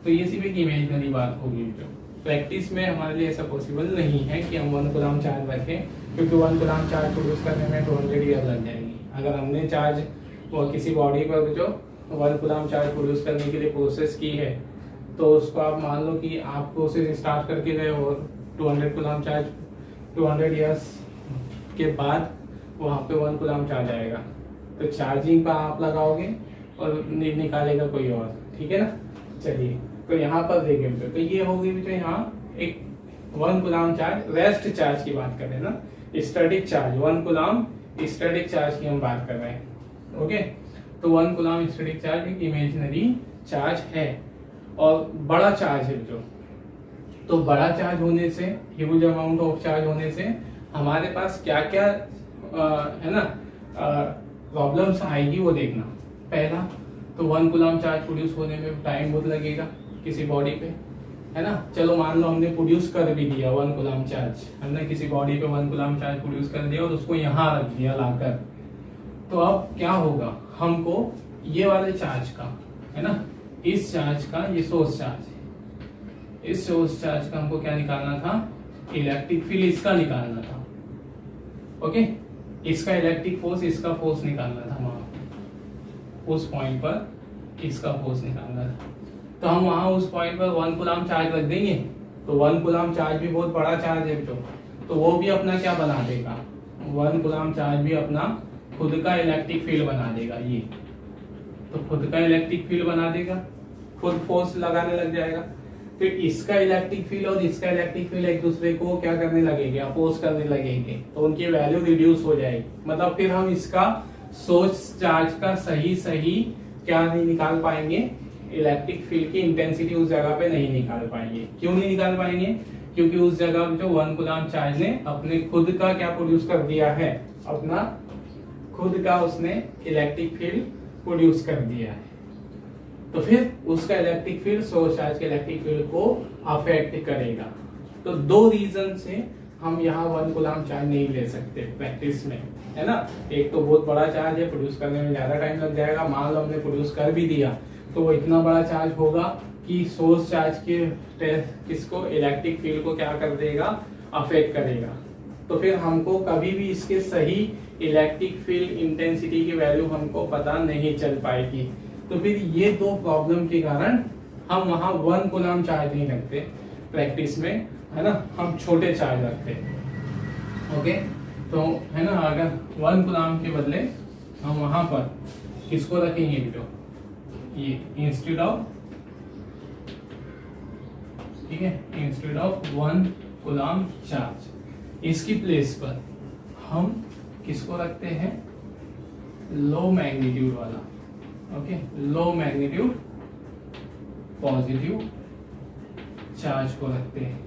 तो ये सिर्फ एक इमेजिनरी बात होगी। जो प्रैक्टिस में हमारे लिए ऐसा पॉसिबल नहीं है कि हम 1 कूलम्ब चार्ज रखें, क्योंकि 1 कूलम्ब चार्ज प्रोड्यूस करने में 200 ईयर लग जाएगी। अगर हमने चार्ज किसी बॉडी पर जो 1 कूलम्ब चार्ज प्रोड्यूस करने के लिए प्रोसेस की है, तो उसको आप मान लो कि आप प्रोसेस स्टार्ट करके गए और 200 कूलम्ब चार्ज 200 ईयर्स के बाद वहाँ पे 1 कूलम्ब चार्ज आएगा, तो चार्जिंग पर आप लगाओगे और निकालेगा कोई और, ठीक है ना। चलिए, तो यहाँ पर देखें, तो ये होगी तो यहाँ एक 1 कूलम्ब चार्ज रेस्ट चार्ज की बात कर रहे हैं ना, static charge 1 coulomb static charge की हम बात कर रहे हैं। ओके, तो 1 कूलम्ब स्टैटिक चार्ज एक इमेजिनरी चार्ज है और बड़ा चार्ज है जो, तो बड़ा चार्ज होने से, ह्यूज अमाउंट ऑफ चार्ज होने से हमारे पास क्या क्या है ना प्रॉब्लम्स आएगी वो देखना। पहला तो 1 कूलम्ब चार्ज प्रोड्यूस होने में टाइम बहुत लगेगा किसी बॉडी पे, है ना। चलो मान लो हमने प्रोड्यूस कर भी दिया 1 कूलम्ब चार्ज, हमने किसी बॉडी पे 1 कूलम्ब चार्ज प्रोड्यूस कर दिया और उसको यहाँ रख दिया लाकर, तो अब क्या होगा, हमको ये वाले चार्ज का, है ना, इस चार्ज का, ये सोर्स चार्ज है, इस सोर्स चार्ज का हमको क्या निकालना था, इलेक्ट्रिक फील्ड इसका निकालना था। ओके, इसका इलेक्ट्रिक फोर्स, इसका फोर्स निकालना था वहां उस पॉइंट पर, इसका फोर्स निकालना था। तो हम वहां उस पॉइंट पर 1 कूलम चार्ज रख देंगे, तो 1 कूलम चार्ज भी बहुत बड़ा चार्ज है तो वो भी अपना क्या बना देगा, 1 कूलम चार्ज भी अपना खुद का इलेक्ट्रिक फील्ड बना देगा। ये तो खुद का इलेक्ट्रिक फील्ड बना देगा, खुद फोर्स लगाने लग जाएगा। फिर इसका इलेक्ट्रिक फील्ड और इसका इलेक्ट्रिक फील्ड एक दूसरे को क्या करने लगेंगे, अपोज करने लगेंगे, तो उनकी वैल्यू रिड्यूस हो जाएगी। मतलब फिर हम इसका सोर्स चार्ज का सही क्या नहीं निकाल पाएंगे, इलेक्ट्रिक फील्ड की इंटेंसिटी उस जगह पे नहीं निकाल पाएंगे। क्यों नहीं निकाल पाएंगे, क्योंकि उस जगह जो 1 कूलम चार्ज ने अपने खुद का क्या प्रोड्यूस कर दिया है, अपना खुद का उसने इलेक्ट्रिक फील्ड प्रोड्यूस कर दिया है। तो फिर उसका इलेक्ट्रिक फील्ड सोर्स चार्ज के इलेक्ट्रिक फील्ड को अफेक्ट करेगा। तो 2 रीजन से हम यहाँ 1 कूलम चार्ज नहीं ले सकते प्रैक्टिस में, है ना। एक तो बहुत बड़ा चार्ज है, प्रोड्यूस करने में ज्यादा टाइम लग जाएगा। मान लो हमने प्रोड्यूस कर भी दिया तो वो इतना बड़ा चार्ज होगा कि सोर्स चार्ज के किसको, इलेक्ट्रिक फील्ड को क्या कर देगा, अफेक्ट करेगा। तो फिर हमको कभी भी इसके सही इलेक्ट्रिक फील्ड इंटेंसिटी की वैल्यू हमको पता नहीं चल पाएगी। तो फिर ये 2 प्रॉब्लम के कारण हम वहां 1 कूलम चार्ज नहीं रखते प्रैक्टिस में, है ना, हम छोटे चार्ज रखते हैं। ओके, तो है ना, अगर 1 कूलम के बदले हम वहां पर किसको रखेंगे बेटो, ये इंस्टेड ऑफ, ठीक है, इंस्टेड ऑफ 1 कूलम चार्ज, इसकी प्लेस पर हम किसको रखते हैं, लो मैग्नीट्यूड वाला। ओके, लो मैग्नीट्यूड पॉजिटिव चार्ज को रखते हैं,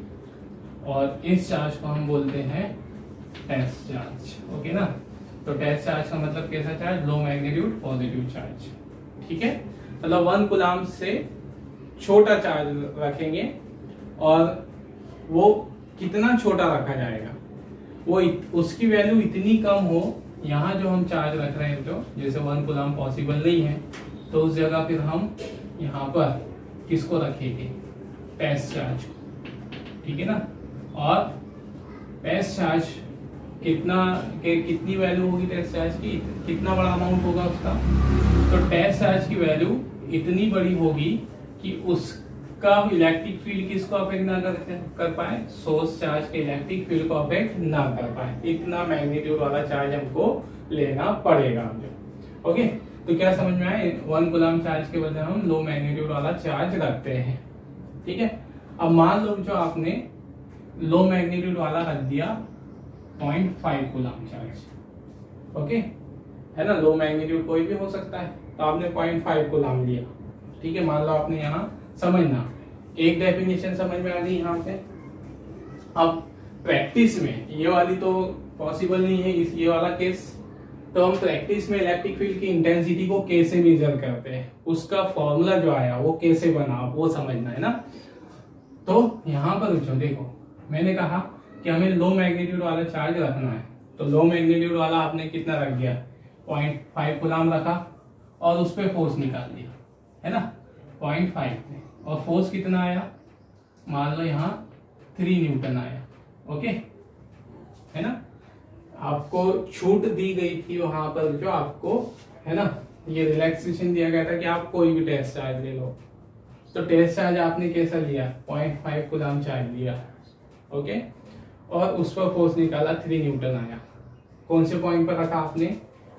और इस चार्ज को हम बोलते हैं टेस्ट चार्ज। ओके ना, तो टेस्ट चार्ज का मतलब कैसा charge, low magnitude positive charge. ठीक है, मतलब 1 कूलम से छोटा चार्ज रखेंगे, और वो कितना छोटा रखा जाएगा, वो उसकी वैल्यू इतनी कम हो। यहाँ जो हम चार्ज रख रहे हैं, जो जैसे 1 कूलम पॉसिबल नहीं है, तो उस जगह फिर हम यहाँ पर किसको रखेंगे, टेस्ट चार्ज को। ठीक है ना, और टेस्ट चार्ज कितनी वैल्यू होगी टेस्ट चार्ज की, कितना बड़ा अमाउंट होगा उसका, तो टेस्ट चार्ज की वैल्यू इतनी बड़ी होगी कि उसका इलेक्ट्रिक फील्ड किसको अफेक्ट ना कर पाए, सोर्स चार्ज के इलेक्ट्रिक फील्ड को अफेक्ट ना कर पाए। इतना मैग्नीट्यूड वाला चार्ज हमको लेना पड़ेगा हमको। ओके, तो क्या समझ में आए, 1 कूलम चार्ज के बजाय हम लो मैग्नीट्यूड वाला चार्ज रखते हैं। ठीक है, अब मान लो जो आपने लो मैग्नीट्यूड वाला रख दिया 0.5 कूलम चार्ज। ओके, है ना, लो मैग्नीट्यूड कोई भी हो सकता है, तो आपने 0.5 कूलम लिया। ठीक है, मान लो आपने यहाँ समझना, एक डेफिनेशन समझ में आ गई यहाँ पे। अब प्रैक्टिस में ये वाली तो पॉसिबल नहीं है, इस ये वाला केस, तो हम प्रैक्टिस में इलेक्ट्रिक फील्ड की इंटेंसिटी को कैसे मेजर करते हैं, उसका फॉर्मूला जो आया वो कैसे बना, वो समझना है ना। तो यहाँ पर जो देखो, मैंने कहा कि हमें लो मैग्नीट्यूड वाला चार्ज रखना है, तो लो मैग्नीट्यूड वाला आपने कितना रख दिया, 0.5 कूलम रखा, और उस पर फोर्स निकाल दिया, है ना, 0.5 में, और फोर्स कितना आया, मान लो यहाँ 3 न्यूटन आया। ओके, है ना, आपको छूट दी गई थी वहां पर, जो आपको, है ना, ये रिलैक्सेशन दिया गया था कि आप कोई भी टेस्ट चार्ज ले लो। तो टेस्ट चार्ज आपने कैसा लिया, 0.5 कूलम चार्ज लिया। ओके, और उस पर फोर्स निकाला, 3 न्यूटन आया। कौन से पॉइंट पर रखा आपने,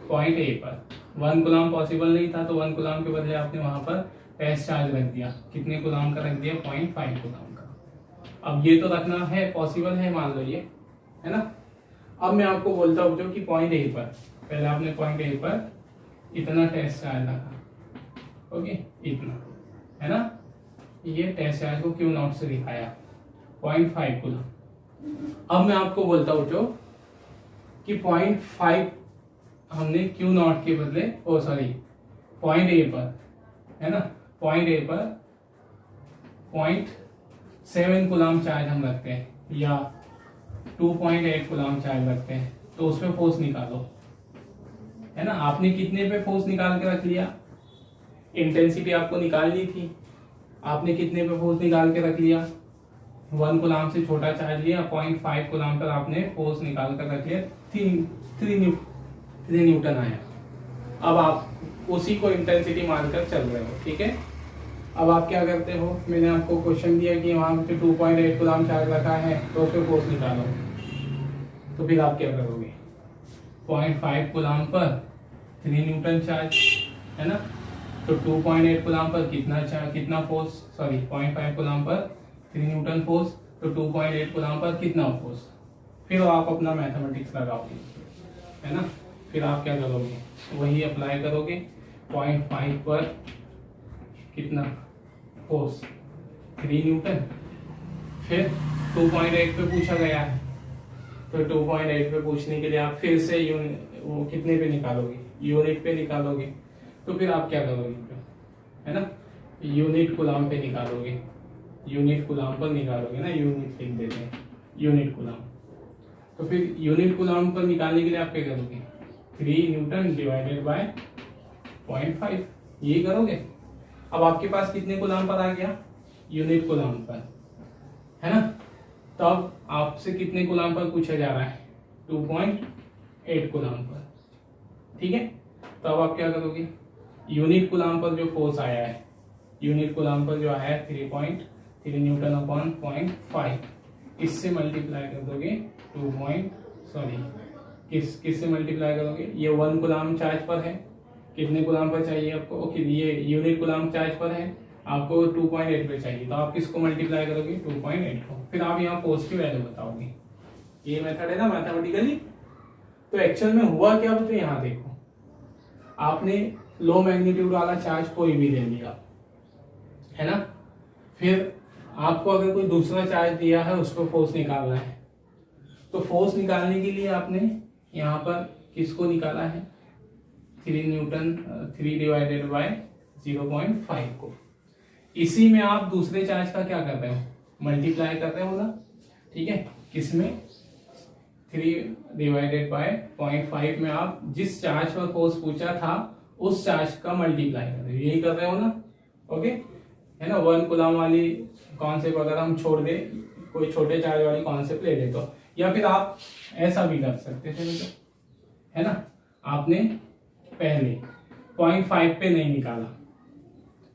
पॉइंट ए पर। 1 कूलम पॉसिबल नहीं था, तो 1 कूलम के बजाय आपने वहां पर टेस्ट चार्ज रख दिया। कितने कूलम का रख दिया, 0.5 कूलम का। अब ये तो रखना है, पॉसिबल है, मान लो ये, है ना। अब मैं आपको बोलता हूँ जो कि पॉइंट ए पर, पहले आपने पॉइंट ए पर इतना टेस्ट चार्ज रखा। ओके, इतना, है ना, ये टेस्ट चार्ज को क्यू नॉट से दिखाया, 0.5 कूलम। अब मैं आपको बोलता हूँ जो कि 0.5 हमने क्यू नॉट के बदले, पॉइंट ए पर, है ना, पॉइंट ए पर 0.7 कूलम चार्ज हम रखते हैं, या 2.8 कूलम चार्ज रखते हैं, तो उसमें फोर्स निकालो, है ना। आपने कितने पे फोर्स निकाल के रख लिया, इंटेंसिटी आपको निकालनी थी, आपने कितने पे फोर्स निकाल के रख लिया, 1 कूलाम से छोटा चार्ज लिया, 0.5 कूलाम पर आपने फोर्स निकाल कर रख लिया, 3 न्यूटन आया। अब आप उसी को इंटेंसिटी मानकर चल रहे हो, ठीक है। अब आप क्या करते हो, मैंने आपको क्वेश्चन दिया कि वहां पे 2.8 कूलाम चार्ज रखा है तो उस पर फोर्स निकालो, तो फिर आप क्या करोगे, 0.5 कूलाम पर 3 न्यूटन चार्ज है ना, तो 2.8 कूलाम पर कितना फोर्स, सॉरी 0.5 कूलाम पर 3 न्यूटन फोर्स, तो 2.8 कूलाम पर कितना फोर्स, फिर आप अपना मैथमेटिक्स लगाओगे, है ना। फिर आप क्या करोगे, वही अप्लाई करोगे, 0.5 पर कितना फोर्स 3 न्यूटन, फिर 2.8 पे पूछा गया है तो 2.8 पे पूछने के लिए आप फिर से वो कितने पे निकालोगे, यूनिट पे निकालोगे, तो फिर आप क्या करोगे, है ना, यूनिट कूलाम पे निकालोगे, यूनिट कूलाम पर निकालोगे ना, यूनिट लिख देते हैं, यूनिट कूलाम। तो फिर यूनिट कूलाम पर निकालने के लिए आप क्या करोगे, 3 न्यूटन डिवाइडेड बाय 0.5, यही करोगे। अब आपके पास कितने कूलाम पर आ गया, यूनिट कूलाम पर, है ना। तो अब आपसे कितने कूलाम पर पूछा जा रहा है, 2.8 कूलाम पर, ठीक है। तो अब आप क्या करोगे, यूनिट कूलाम पर जो फोर्स आया है, यूनिट कूलाम पर जो आया है 3.3 न्यूटन अपॉन 0.5, इससे मल्टीप्लाई कर दोगे किससे मल्टीप्लाई करोगे, ये 1 कूलाम चार्ज पर है, कितने कूलाम पर चाहिए आपको, ओके ये यूनिट कूलाम चार्ज पर है, आपको 2.8 पे चाहिए, तो आप किसको मल्टीप्लाई करोगे, 2.8 को, फिर आप यहाँ फोर्स की वैल्यू बताओगे। ये मेथड है ना मैथमेटिकली। तो एक्चुअल में हुआ क्या, तो यहाँ देखो, आपने लो मैग्नीट्यूड वाला चार्ज कोई भी ले लिया, है ना, फिर आपको अगर कोई दूसरा चार्ज दिया है उस पर फोर्स निकालना है, तो फोर्स निकालने के लिए आपने यहाँ पर किसको निकाला है, 3 न्यूटन 3 डिवाइडेड बाय 0.5 को, इसी में आप दूसरे चार्ज का क्या कर रहे हो, मल्टीप्लाई कर रहे हो ना, ठीक है। किसमें, 3 डिवाइडेड बाय 0.5 में आप जिस चार्ज पर फोर्स पूछा था उस चार्ज का मल्टीप्लाई कर रहे हो, यही कर रहे हो ना, ओके, है ना। 1 कूलाम वाली कॉन्सेप्ट अगर हम छोड़ दे, कोई छोटे चार्ज वाली कॉन्सेप्ट ले ले, तो या फिर आप ऐसा भी कर सकते थे, है ना, आपने पहले 0.5 पे नहीं निकाला,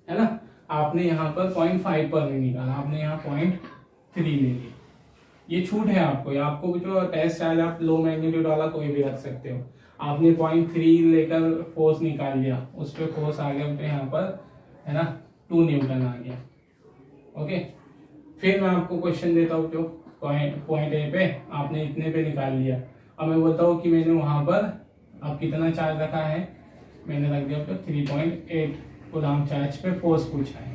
है ना, आपने यहाँ पर 0.5 पर नहीं निकाला, आपने यहाँ 0.3 ले लिया, ये छूट है आपको, या आपको जो टेस्ट चार्ज आप लो मैग्नीट्यूड वाला कोई भी रख सकते हो, आपने 0.3 लेकर फोर्स निकाल लिया, उस पर फोर्स आ गया यहाँ पर, है ना, 2 न्यूटन आ गया, ओके। फिर मैं आपको क्वेश्चन देता हूँ, जो पॉइंट ए पे आपने इतने पे निकाल लिया, अब मैं बोलता हूँ कि मैंने वहां पर अब कितना चार्ज रखा है, मैंने रख दिया 3.8 कूलाम चार्ज पे फोर्स पूछा है,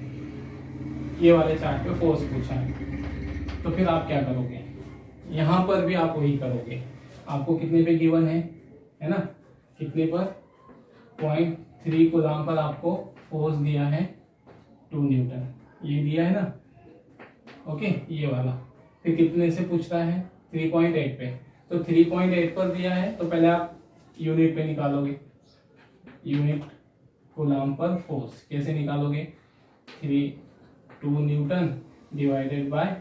ये वाले चार्ज पे फोर्स पूछा है, तो फिर आप क्या करोगे, यहाँ पर भी आप वही करोगे, आपको कितने पे गिवन है ना, कितने पर 0.3 कूलाम पर आपको फोर्स दिया है 2 न्यूटन, ये दिया है ना, ओके, ये वाला। फिर कितने से पूछ रहा है, 3.8 पे, तो 3.8 पर दिया है, तो पहले आप यूनिट पे निकालोगे, यूनिट कूलाम पर फोर्स कैसे निकालोगे, 2 न्यूटन डिवाइडेड बाय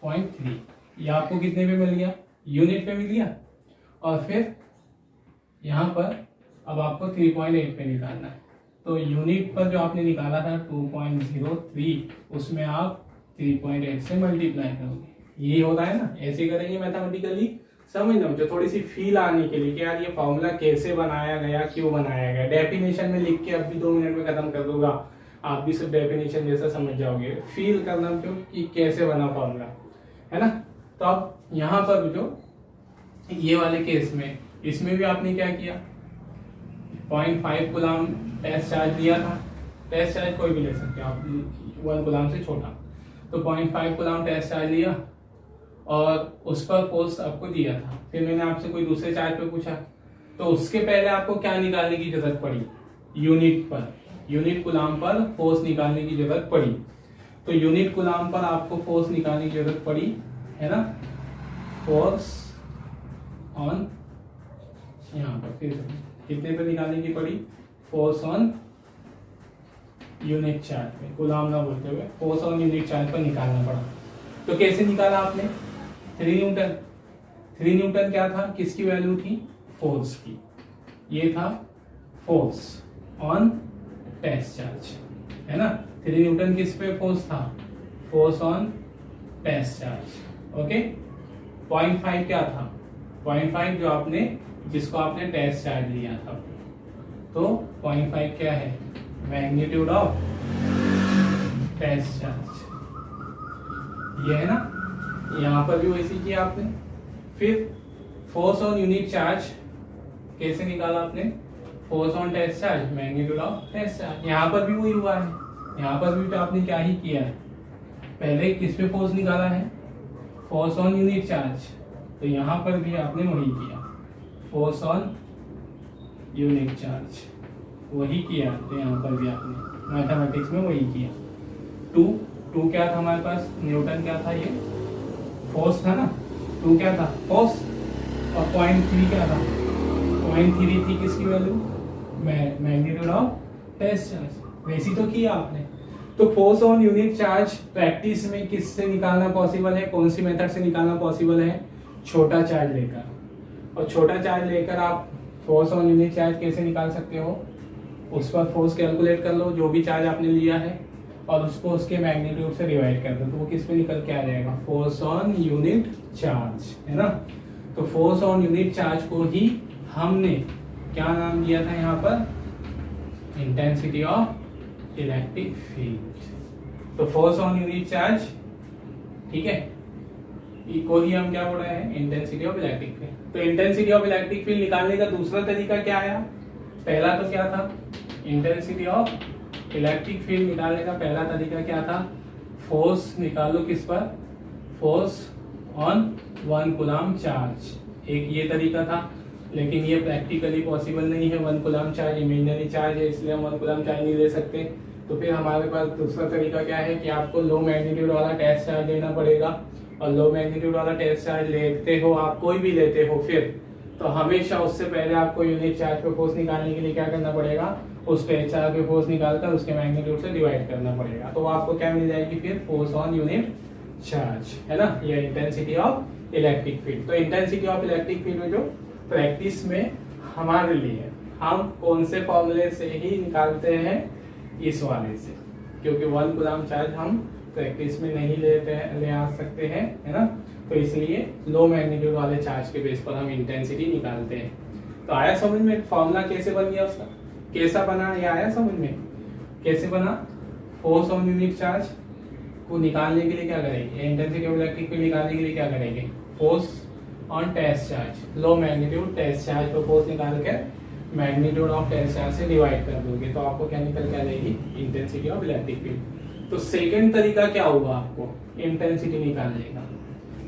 0.3, ये आपको कितने पे मिल गया, यूनिट पे मिल गया। और फिर यहाँ पर अब आपको 3.8 पे निकालना है, तो यूनिट पर जो आपने निकाला था 2.03, उसमें आप 3.8 से मल्टीप्लाई करोगे, यही होता है ना, ऐसे करेंगे मैथमेटिकली, समझना, जो थोड़ी सी फील आने के लिए कि यार ये फॉर्मूला कैसे बनाया गया, क्यों बनाया गया, डेफिनेशन में लिख के अभी 2 मिनट में खत्म कर दूंगा, आप भी सिर्फ डेफिनेशन जैसा समझ जाओगे, फील करना क्यों कि कैसे बना फॉर्मूला, है ना। तो अब यहाँ पर जो ये वाले केस में, इसमें भी आपने क्या किया, 0.5 कूलाम टेस्ट चार्ज दिया था, टेस्ट चार्ज कोई भी ले सकते हो आप, 1 कूलाम से छोटा, तो 0.5 कूलाम टेस्ट चार्ज लिया और उस पर फोर्स आपको दिया था, फिर मैंने आपसे कोई दूसरे चार्ज पे पूछा, तो उसके पहले आपको क्या निकालने की जरूरत पड़ी, यूनिट पर, यूनिट कूलाम पर फोर्स निकालने की जरूरत पड़ी, तो यूनिट कूलाम पर आपको फोर्स निकालने की जरूरत पड़ी, है ना, फोर्स ऑन, यहाँ पर फिर कितने पे निकालने की पड़ी, फोर्स ऑन यूनिट चार्ज पे, कूलाम ना बोलते हुए फोर्स ऑन यूनिट चार्ज पर निकालना पड़ा, तो कैसे निकाला आपने? 3 न्यूटन। 3 न्यूटन क्या था, किसकी वैल्यू थी? फोर्स की। ये था फोर्स ऑन टेस्ट चार्ज, है ना। 3 न्यूटन किस पे फोर्स था? Force on test charge. Okay. 0.5 क्या था? 0.5 जो आपने, जिसको आपने टेस्ट चार्ज लिया था। तो 0.5 क्या है? मैग्नीट्यूड ऑफ टेस्ट चार्ज, ये है ना। यहां पर भी वैसे किया आपने। फिर फोर्स ऑन यूनिट चार्ज कैसे निकाला आपने? Force on test charge magnitude of test charge. यहां पर भी वही हुआ है। यहां पर भी तो आपने क्या ही किया है, पहले किस पे फोर्स निकाला है? Force on unit charge. तो यहां पर भी आपने वही किया, फोर्स ऑन यूनिट चार्ज वही किया। तो यहां पर भी आपने मैथमेटिक्स में वही किया। 2 क्या था हमारे पास? न्यूटन क्या था? ये फोर्स था ना। 2 क्या था? फोर्स। और 0.3 क्या था? 0.3 थी किसकी value? Magnitude of test charge. वैसी तो किया आपने। तो force on unit charge practice में किससे निकालना पॉसिबल है? कौन सी मेथड से निकालना पॉसिबल है? छोटा चार्ज लेकर। और छोटा चार्ज लेकर आप फोर्स ऑन यूनिट चार्ज कैसे निकाल सकते हो? उस पर फोर्स कैलकुलेट कर लो, जो भी चार्ज आपने लिया है, और उसको उसके मैग्नीट्यूड से डिवाइड कर दो, तो वो किस पे निकल के आ जाएगा? फोर्स ऑन यूनिट चार्ज, है ना। तो फोर्स ऑन यूनिट चार्ज को ही हमने क्या नाम दिया था यहाँ पर? Intensity of electric field. तो फोर्स ऑन यूनिट चार्ज, ठीक है, को ही हम क्या बोल रहे हैं? Intensity of electric field. तो इंटेंसिटी ऑफ इलेक्ट्रिक फील्ड निकालने का दूसरा तरीका क्या आया? पहला तो क्या था? इंटेंसिटी ऑफ इलेक्ट्रिक फील्ड निकालने का पहला तरीका क्या था? फोर्स निकालो किस पर? Force on 1 coulomb charge. एक ये तरीका था, लेकिन ये प्रैक्टिकली पॉसिबल नहीं है। 1 कूलम्ब चार्ज इमेजिनरी चार्ज है, इसलिए हम 1 कूलम्ब चार्ज नहीं ले सकते। तो फिर हमारे पास दूसरा तरीका क्या है कि आपको लो मैग्नीट्यूड वाला टेस्ट चार्ज लेना पड़ेगा। और लो मैग्नीट्यूड वाला टेस्ट चार्ज लेते हो आप, कोई भी लेते हो, फिर तो हमेशा उससे पहले आपको यूनिट चार्ज पे फोर्स निकालने के लिए क्या करना पड़ेगा? उस टेस्ट चार्ज पे फोर्स निकालकर उसके मैग्नीट्यूड से डिवाइड करना पड़ेगा। तो आपको क्या मिल जाएगी फिर? फोर्स ऑन यूनिट चार्ज, है ना। ये इंटेंसिटी ऑफ इलेक्ट्रिक फील्ड। तो इंटेंसिटी ऑफ इलेक्ट्रिक फील्ड में जो प्रैक्टिस में हमारे लिए हम कौन से फॉर्मूले से ही निकालते हैं? इस वाले से, क्योंकि 1 कूलम्ब चार्ज हम प्रैक्टिस में नहीं ले आ सकते हैं, है ना। तो इसलिए लो मैग्नीट्यूड वाले चार्ज के बेस पर हम इंटेंसिटी निकालते हैं। तो आया समझ में फॉर्मूला कैसे बन गया उसका? कैसा बना ये आया समझ में? कैसे बना? फोर्स ऑन यूनिट चार्ज को निकालने के लिए क्या करेंगे? इंटेंसिटी ऑफ इलेक्ट्रिक फील्ड निकालने के लिए क्या करेंगे? Force on test charge, low magnitude test charge पर फोर्स निकाल कर मैग्नीट्यूड ऑफ टेस्ट चार्ज से डिवाइड कर दोगे, तो आपको क्या निकल के आ जाएगी? Intensity of electric field. तो सेकेंड तरीका क्या होगा आपको इंटेंसिटी निकालने का?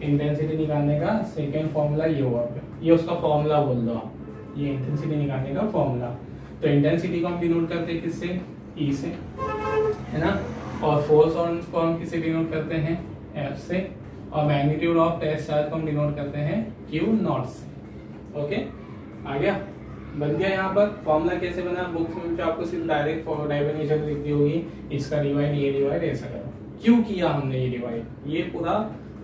इंटेंसिटी निकालने का सेकेंड फॉर्मूला ये होगा, ये उसका फॉर्मूला बोल दो आप, ये इंटेंसिटी निकालने का फॉर्मूला। तो इंटेंसिटी को हम डिनोट करते हैं किससे? ई से, है ना। और फोर्स ऑन को हम किससे डिनोट करते हैं? एफ से। और मैग्नीट्यूड ऑफ टेस्ट चार्ज को हम डिनोट करते हैं क्यू नॉट से। ओके, आ गया? बन गया। यहाँ पर फॉर्मूला कैसे बना? बुक्स में तो आपको सिर्फ डायरेक्ट डेफिनेशन लिख दी होगी, इसका डिवाइड, ये डिवाइड, ऐसा करो। क्यों किया हमने ये डिवाइड? ये पूरा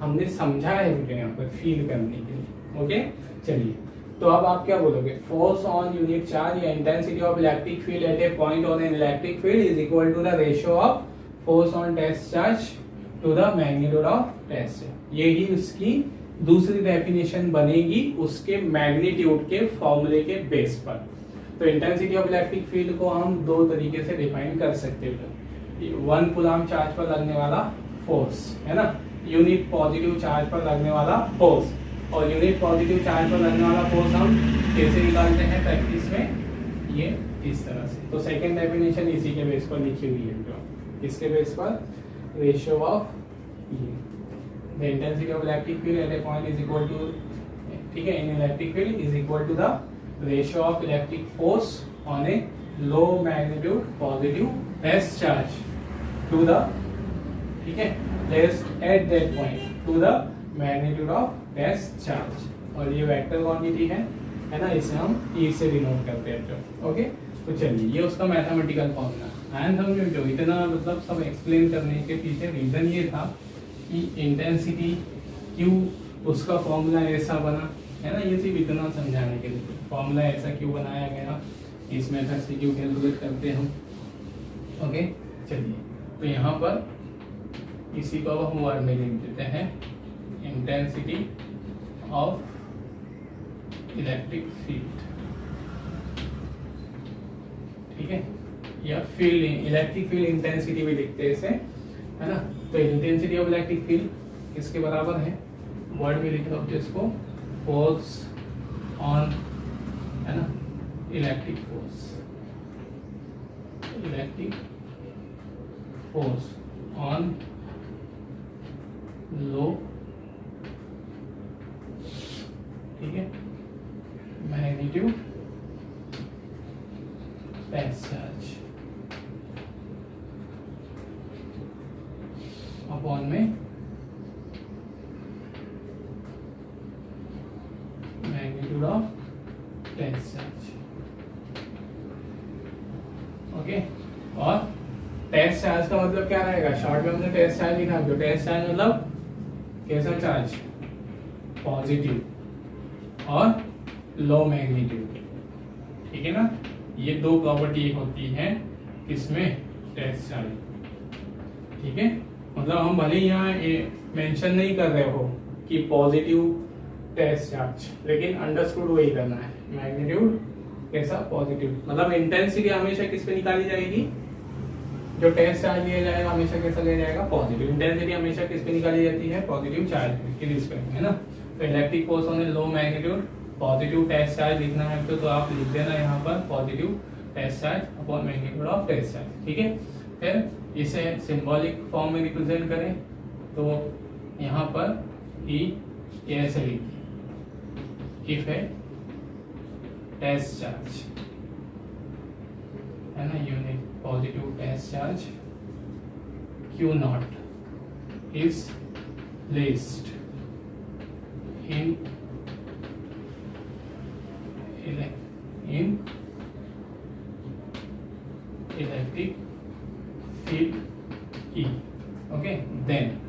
हमने समझा है बेटे यहाँ पर फील करने के लिए। ओके, चलिए। तो अब आप क्या बोलोगे? फोर्स ऑन यूनिट चार्ज या intensity of electric field at a point on an electric field is equal to the ratio of force on test charge to the magnitude of test charge. यही उसकी दूसरी definition बनेगी उसके magnitude के फॉर्मूले के base पर। तो इंटेंसिटी ऑफ इलेक्ट्रिक फील्ड को हम दो तरीके से डिफाइन कर सकते हैं। 1 कूलम्ब चार्ज पर लगने वाला फोर्स, है ना, यूनिट पॉजिटिव चार्ज पर लगने वाला फोर्स। और यूनिट पॉजिटिव चार्ज पर लगने वाला फोर्स हम कैसे निकालते हैं प्रैक्टिस में? ये इस तरह से। तो सेकंड डेफिनेशन इसी के बेस पर लिखी हुई है। जो इसके बेस पर ratio of the intensity of electric field at a point is equal to, ठीक है, in electric field is equal to the ratio of electric force on a low magnitude positive test charge to the, ठीक है, test at that point to the magnitude of test charge. और ये vector quantity है ना, इसे हम ई से denote करते हैं। ओके, तो चलिए ये उसका मैथमेटिकल फॉर्मूला। एंड हम जो इतना मतलब सब एक्सप्लेन करने के पीछे रीजन ये था कि इंटेंसिटी क्यू, उसका फॉर्मूला ऐसा बना है ना, ये सिर्फ इतना समझाने के लिए फॉर्मूला ऐसा क्यों बनाया गया, इस मेथड से क्यों कैलकुलेट करते हैं हम। ओके चलिए, तो यहाँ पर इसी को अब हम वर्ड में लिख देते हैं, इंटेंसिटी ऑफ इलेक्ट्रिक फील्ड, ठीक है, या फील्ड, इलेक्ट्रिक फील्ड इंटेंसिटी भी लिखते हैं इसे, है ना। तो इंटेंसिटी ऑफ इलेक्ट्रिक फील्ड किसके बराबर है, वर्ड में लिख लो इसको, फोर्स ऑन, है ना, electric force, electric force on लो, ठीक है, मैग्नीट्यूड टेस्ट चार्ज अपॉन में magnitude of test charge. Okay, और टेस्ट चार्ज का मतलब क्या रहेगा, शॉर्ट में हमने टेस्ट चार्ज लिखा, जो टेस्ट चार्ज मतलब कैसा चार्ज, पॉजिटिव और लो मैग्नीट्यूड, ठीक है ना। ये दो प्रॉपर्टी होती है किसमें, टेस्ट चार्ज, ठीक है। मतलब हम भले यहाँ मेंशन नहीं कर रहे हो कि पॉजिटिव टेस्ट चार्ज, लेकिन अंडरस्टूड वही करना है, मैग्नीट्यूड कैसा, पॉजिटिव, मतलब इंटेंसिटी हमेशा किस पे निकाली जाएगी, जो टेस्ट चार्ज लिया जाएगा हमेशा कैसा लिया जाएगा, पॉजिटिव। इंटेंसिटी हमेशा किस पे निकाली जाती है, पॉजिटिव चार्ज के रिस्पेक्ट में, है ना। तो electric force on low magnitude, positive test charge लिखना है तो आप लिख देना यहाँ पर positive test charge upon magnitude of test charge, ठीक है। फिर इसे सिंबॉलिक फॉर्म में रिप्रेजेंट करें तो यहाँ पर ई ऐसे लिखिए, इफ है टेस्ट चार्ज, है ना, unit positive test charge Q naught is placed in electric field E. Okay, then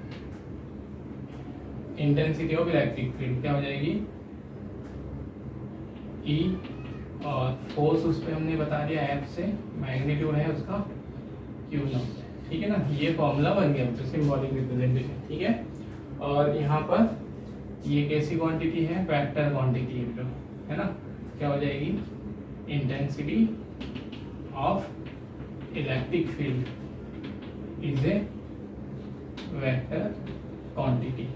intensity of electric field क्या हो जाएगी, E, और फोर्स उस पर हमने बता दिया F से, मैग्नीट्यूड है उसका Q naught, ठीक है ना। ये फॉर्मूला बन गया, तो सिंबॉलिक रिप्रेजेंटेशन, ठीक है। और यहाँ पर ये कैसी क्वांटिटी है, वेक्टर क्वांटिटी है ना, क्या हो जाएगी, intensity of electric field is a vector quantity.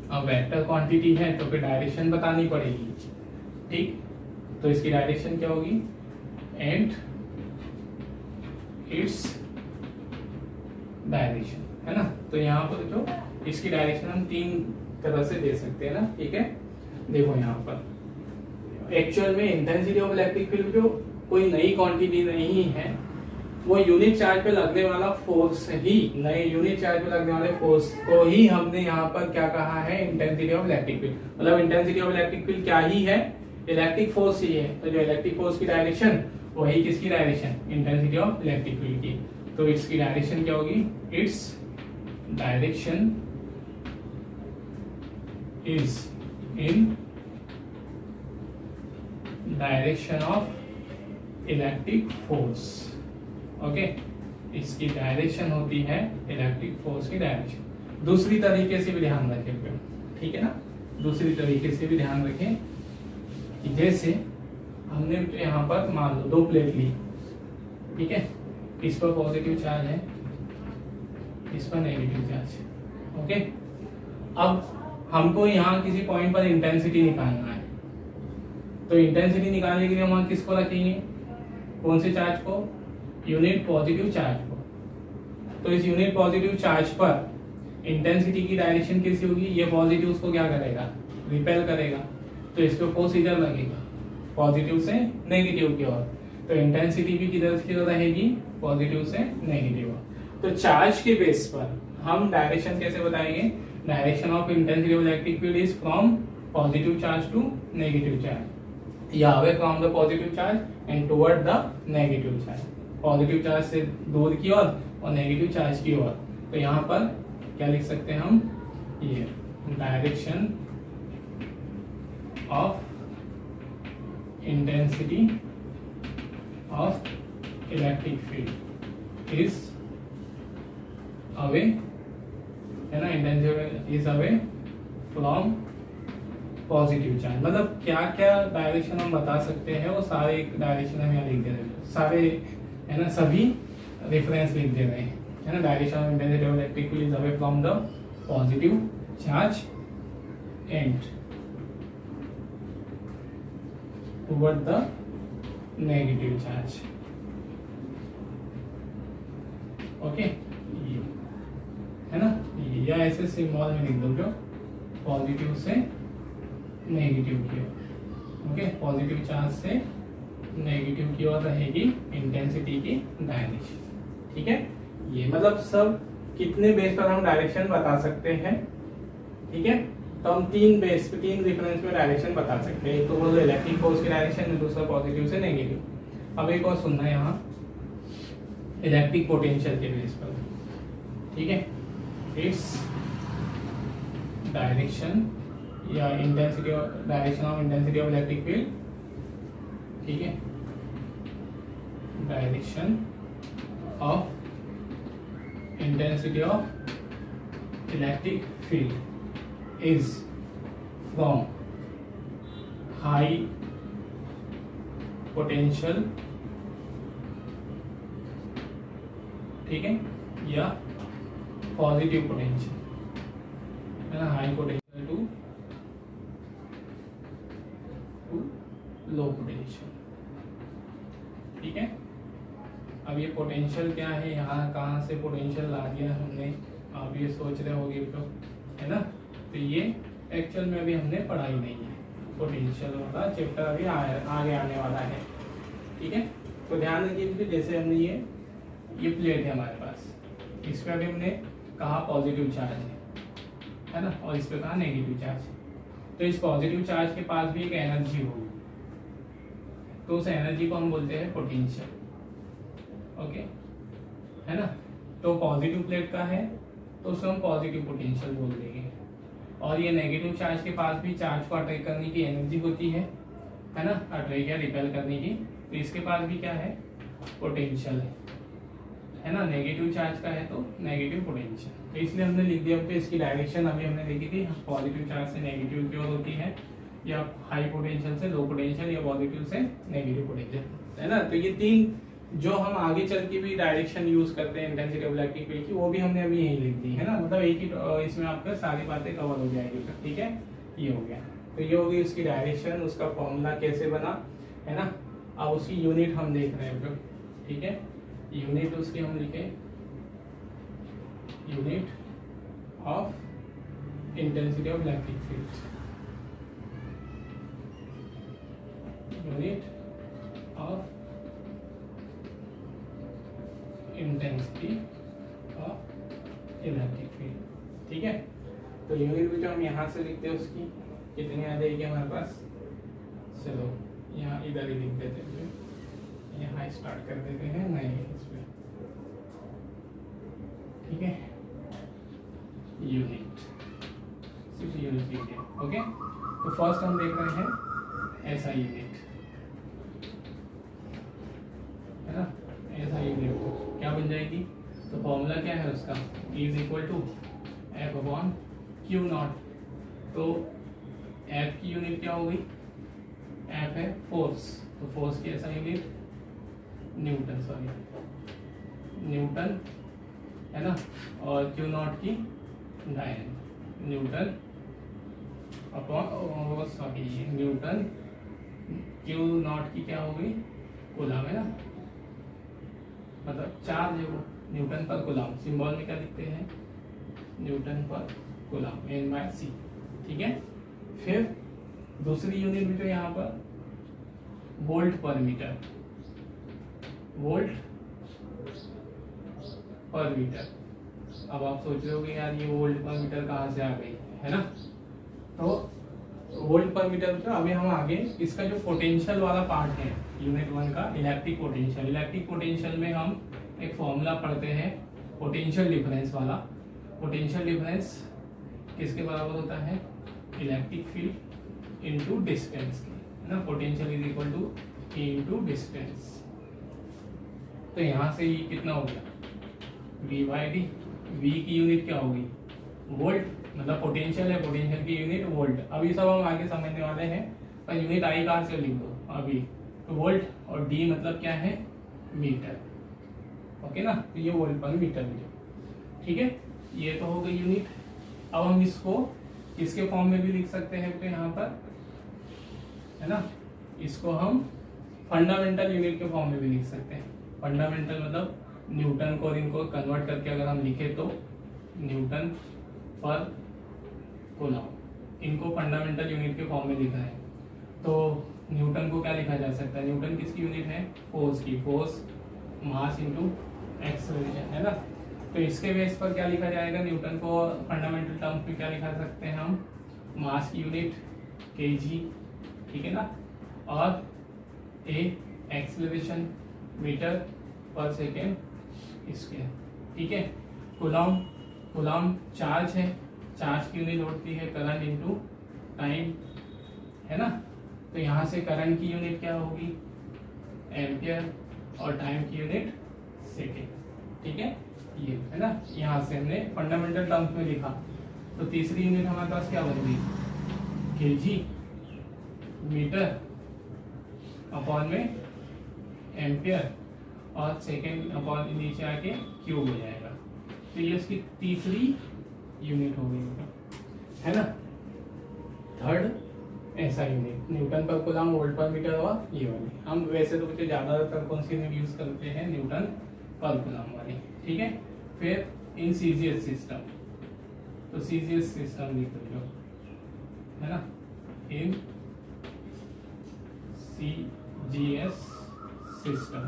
अब वेक्टर क्वांटिटी है तो फिर डायरेक्शन बतानी पड़ेगी, ठीक। तो इसकी डायरेक्शन क्या होगी, एंड इट्स डायरेक्शन, है ना। तो यहाँ पर जो इसकी डायरेक्शन हम तीन तरह से दे सकते हैं ना, ठीक है। देखो यहाँ पर एक्चुअल में इंटेंसिटी ऑफ इलेक्ट्रिक फील्ड जो कोई नई क्वांटिटी नहीं है, वो यूनिट चार्ज पे लगने वाला फोर्स ही, नए यूनिट चार्ज पे लगने वाले फोर्स को ही हमने यहाँ पर क्या कहा है, इंटेंसिटी ऑफ इलेक्ट्रिक फील्ड। मतलब इंटेंसिटी ऑफ इलेक्ट्रिक फील्ड क्या ही है, इलेक्ट्रिक फोर्स ही है। तो जो इलेक्ट्रिक फोर्स की डायरेक्शन, वही किसकी direction, intensity of electric field की। तो इसकी डायरेक्शन क्या होगी, its direction is in direction of electric force. Okay, इसकी डायरेक्शन होती है इलेक्ट्रिक फोर्स की डायरेक्शन। दूसरी तरीके से भी ध्यान रखें, ठीक है ना, दूसरी तरीके से भी ध्यान रखें कि जैसे हमने यहाँ पर मान लो दो प्लेट ली, ठीक है, इस पर पॉजिटिव चार्ज है, इस पर नेगेटिव चार्ज है। ओके, अब हमको यहाँ किसी पॉइंट पर इंटेंसिटी निकालना है, तो इंटेंसिटी निकालने के लिए हम किसको रखेंगे, कौन से चार्ज को, यूनिट पॉजिटिव चार्ज को। तो इस यूनिट पॉजिटिव चार्ज पर इंटेंसिटी की डायरेक्शन कैसी होगी, ये पॉजिटिव उसको क्या करेगा, रिपेल करेगा, तो इस पे फोर्स इधर लगेगा, पॉजिटिव से नेगेटिव की ओर। तो इंटेंसिटी भी किधर की ओर रहेगी, पॉजिटिव से नेगेटिव। तो चार्ज के बेस पर हम डायरेक्शन कैसे बताएंगे, direction of intensity of electric field is from positive charge to negative charge, या away from the positive charge and toward the negative charge. Positive charge से दूर की ओर और नेगेटिव चार्ज की ओर। तो यहाँ पर क्या लिख सकते हैं हम, ये direction of intensity of electric field is away, है ना, intensity is away from positive charge. मतलब क्या क्या डायरेक्शन हम बता सकते हैं वो सारे डायरेक्शन हम यहाँ लिख दे रहे हैं, सारे, है ना, सभी रेफरेंस लिख दे रहे हैं, है ना। Direction of intensity of electric field is away from the positive charge and toward the negative charge. Okay, ये है ना, या ऐसे सिंबल में लिख दो जो पॉजिटिव से नेगेटिव की ओर। ओके, पॉजिटिव चार्ज से नेगेटिव की ओर रहेगी इंटेंसिटी की डायरेक्शन। ठीक है, ये मतलब सब कितने बेस पर हम डायरेक्शन बता सकते हैं। ठीक है, तो हम तीन बेस पे, तीन रेफरेंस में डायरेक्शन बता सकते हैं। एक तो बोलो इलेक्ट्रिक फोर्स की डायरेक्शन, दूसरा पॉजिटिव से नेगेटिव। अब एक और सुनना है यहाँ, इलेक्ट्रिक पोटेंशियल के बेस पर। ठीक है, इट्स डायरेक्शन या intensity of, direction of intensity of electric field. ठीक है, direction of intensity of electric field is from high potential, ठीक है, या पॉजिटिव पोटेंशियल, है ना, high potential to low potential. ठीक है, अब ये पोटेंशियल क्या है, यहाँ कहाँ से पोटेंशियल ला दिया हमने, आप ये सोच रहे होंगे तो, है ना। तो ये एक्चुअल में अभी हमने पढ़ा ही नहीं है, पोटेंशियल वाला चैप्टर अभी आगे आने वाला है। ठीक है, तो ध्यान रखिए कि जैसे हमने ये प्लेट है हमारे पास, इस पर अभी हमने कहा पॉजिटिव चार्ज है ना, और इस पर कहा नेगेटिव चार्ज। तो इस पॉजिटिव चार्ज के पास भी एक एनर्जी होगी, तो उस एनर्जी को हम बोलते हैं पोटेंशियल। ओके, है ना। तो पॉजिटिव प्लेट का है तो उसे हम पॉजिटिव पोटेंशियल बोल देंगे। और ये नेगेटिव चार्ज के पास भी चार्ज को अट्रैक्ट करने की एनर्जी होती है ना, अट्रैक्ट या रिपेल करने की। तो इसके पास भी क्या है, पोटेंशियल है ना। नेगेटिव चार्ज का है तो नेगेटिव पोटेंशियल। तो इसलिए हमने लिख दिया, तो इसकी डायरेक्शन अभी हमने देखी थी, पॉजिटिव चार्ज से नेगेटिव की ओर होती है, या हाई पोटेंशियल से लो पोटेंशियल, या पॉजिटिव से नेगेटिव पोटेंशियल, है ना। तो ये तीन जो हम आगे चल के भी डायरेक्शन यूज करते हैं इंटेंसिटी ऑफ इलेक्ट्रिक फील्ड की, वो भी हमने अभी यही लिख दी, है ना। मतलब एक ही इसमें आपका सारी बातें कवर हो जाएगी। ठीक है, ये हो गया। तो ये होगी उसकी डायरेक्शन, उसका फॉर्मूला कैसे बना, है ना। अब उसकी यूनिट हम देख रहे हैं। ठीक है, यूनिट उसकी हम लिखे, unit of intensity of electric field, unit of intensity of electric field. ठीक है, तो यूनिट भी जो हम यहाँ से लिखते हैं उसकी कितनी आ जाएगी हमारे पास, चलो यहाँ इधर ही लिख देते हैं, यहाँ स्टार्ट कर देते हैं, नहीं इसमें। ठीक है, यूनिट, सिर्फ यूनिट लिखिए। ओके, तो फर्स्ट हम देख रहे हैं ऐसा यूनिट, है ना, ऐसा यूनिट क्या बन जाएगी। तो फॉर्मूला क्या है उसका, E is equal to F upon Q naught. तो एफ की यूनिट क्या होगी, एफ है फोर्स, तो फोर्स की ऐसा यूनिट न्यूटन, सॉरी न्यूटन, है ना। और क्यू नॉट की डायन, Newton upon, sorry Newton, Q not की क्या होगी, कूलम, है ना। मतलब चार्ज है वो, न्यूटन पर कूलम, सिंबल में क्या लिखते हैं, न्यूटन पर कूलम, N/c। ठीक है, फिर दूसरी यूनिट भी जो यहाँ पर वोल्ट पर मीटर, वोल्ट पर मीटर। अब आप सोच रहे होगे यार ये वोल्ट पर मीटर कहाँ से आ गई, है ना। तो वोल्ट पर मीटर, तो अभी हम आगे इसका जो पोटेंशियल वाला पार्ट है यूनिट 1 का, इलेक्ट्रिक पोटेंशियल। इलेक्ट्रिक पोटेंशियल में हम एक फॉर्मूला पढ़ते हैं पोटेंशियल डिफरेंस वाला। पोटेंशियल डिफरेंस किसके बराबर होता है, इलेक्ट्रिक फील्ड इनटू डिस्टेंस के, है ना। Potential is equal to E into distance. तो यहाँ से ये कितना हो गया, V/D। V की यूनिट क्या होगी, वोल्ट, मतलब पोटेंशियल है, पोटेंशियल की यूनिट वोल्ट। अभी सब हम आगे समझने वाले हैं, पर यूनिट आई कहाँ से लिख दो अभी, तो वोल्ट, और D मतलब क्या है, मीटर। ओके ना, तो ये वोल्ट पर मीटर में, ठीक है। ये तो हो गई यूनिट। अब हम इसको किसके फॉर्म में भी लिख सकते हैं, तो यहाँ पर, है ना, इसको हम फंडामेंटल यूनिट के फॉर्म में भी लिख सकते हैं। फंडामेंटल मतलब न्यूटन को और इनको कन्वर्ट करके अगर हम लिखे तो न्यूटन पर कूलम, इनको फंडामेंटल यूनिट के फॉर्म में लिखा है। तो न्यूटन को क्या लिखा जा सकता है, न्यूटन किसकी यूनिट है, फोर्स की, फोर्स मास इनटू एक्सेलरेशन, है ना। तो इसके बेस पर क्या लिखा जाएगा, न्यूटन को फंडामेंटल टर्म्स में क्या लिखा सकते हैं हम, मास की यूनिट kg, ठीक है ना, और ए एक्सेलरेशन मीटर पर सेकेंड स्क्वायर, ठीक है। कूलम, कूलम चार्ज है, चार्ज की यूनिट होती है करंट इनटू टाइम, है ना। तो यहाँ से करंट की यूनिट क्या होगी, एम्पियर, और टाइम की यूनिट सेकेंड, ठीक है। ये है ना, यहाँ से हमने फंडामेंटल टर्म्स में लिखा। तो तीसरी यूनिट हमारे पास क्या बन गई, kg मीटर अपॉन में एम्पियर, और सेकेंड अपॉन नीचे आके क्यूब हो जाएगा। तो ये इसकी तीसरी यूनिट हो गई, है ना। थर्ड ऐसा यूनिट, न्यूटन पर कूलम, वोल्ट पर मीटर, और ये वाली हम वैसे तो मुझे ज्यादातर कौन सी यूनिट यूज करते हैं, न्यूटन पर कूलम वाली, ठीक है। फिर इन सीजीएस सिस्टम, तो सीजीएस सिस्टम लिख लो, है ना, इन सीजीएस सिस्टम।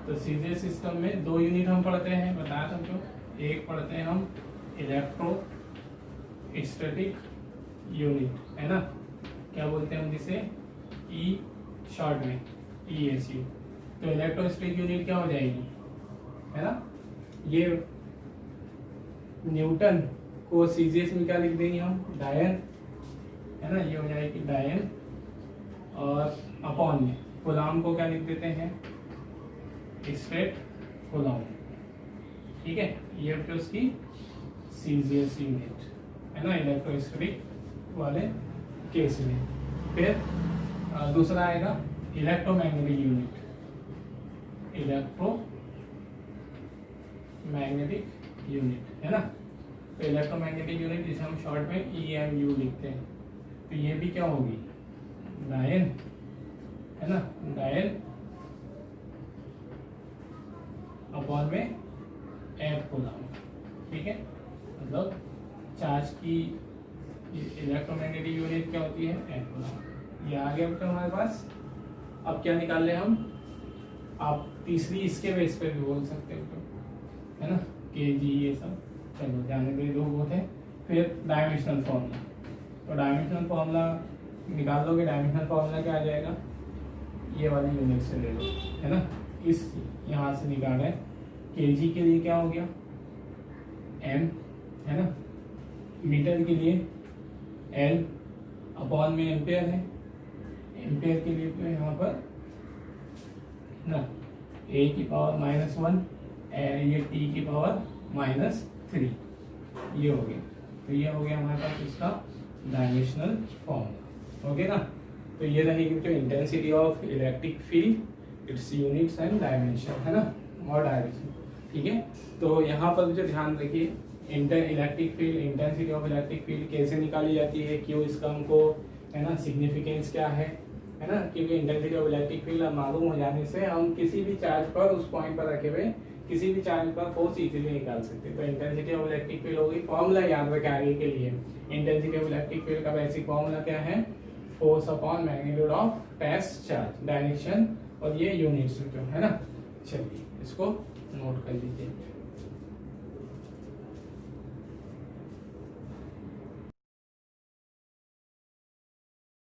तो सीजीएस सिस्टम में दो यूनिट हम पढ़ते हैं, बताया तुमको। एक पढ़ते हैं हम इलेक्ट्रोस्टैटिक यूनिट, है ना, क्या बोलते हैं हम जिसे, ई शॉर्ट में, ESU। तो इलेक्ट्रोस्टैटिक यूनिट क्या हो जाएगी, है ना, ये न्यूटन को सीजीएस में क्या लिख देंगे हम, डायन, है ना, ये हो जाएगी डायन, और अपॉन में कूलम को क्या लिख देते हैं, स्ट्रेट कूलम, ठीक है। ये तो उसकी सीजीएस यूनिट, है ना, इलेक्ट्रोस्टैटिक वाले केस में। फिर दूसरा आएगा इलेक्ट्रोमैग्नेटिक यूनिट, इलेक्ट्रोमैग्नेटिक यूनिट, है ना। तो इलेक्ट्रोमैग्नेटिक यूनिट जिसे हम शॉर्ट में EMU लिखते हैं। तो ये भी क्या होगी, डायन, है ना, डायन अपॉन में एफ कूलम, ठीक है। मतलब चार्ज की इलेक्ट्रोमैग्नेटिक यूनिट क्या होती है, एफ कूलम। ये आ गया बेटा हमारे पास। अब क्या निकाल ले हम, आप तीसरी इसके बेस पे भी बोल सकते हो, है ना, kg, ये सब चलो जाने के लिए दो बहुत है। फिर डायमेंशनल फॉर्मूला, तो डायमेंशनल फॉर्मूला निकाल लोगे, डायमेंशनल फॉर्मूला क्या आ जाएगा, ये वाली यूनिट से ले लो, है ना, इस यहाँ से निकाल रहे हैं। kg के लिए क्या हो गया, m, है ना, मीटर के लिए L अपॉन में एम्पेयर है, एम्पेयर के लिए तो यहाँ पर ना a की पावर -1, ये t की पावर -3, ये हो गया। तो ये हो गया हमारे पास इसका डायमेंशनल फॉर्म, ओके ना। तो ये रहेगी तो intensity of electric field, it's units and dimension, है ना, और डायरेक्शन, ठीक है। तो यहाँ पर जो ध्यान रखिए, electric field, intensity of electric field कैसे निकाली जाती है, क्यों इसका हमको, है ना, सिग्निफिकेंस क्या है ना। क्योंकि इंटेंसिटी ऑफ इलेक्ट्रिक फील्ड मालूम हो जाने से हम किसी भी चार्ज पर, उस पॉइंट पर रखे हुए किसी भी चार्ज पर फोर्स इजीली निकाल सकते हैं। तो इंटेंसिटी ऑफ इलेक्ट्रिक फील्ड होगी, फॉर्मूला याद रखें आगे के लिए। इंटेंसिटी ऑफ इलेक्ट्रिक फील्ड का बेसिक फॉर्मूला क्या है, force upon magnitude of test charge, direction, और ये यूनिट्स जो है ना। चलिए इसको नोट कर लीजिए।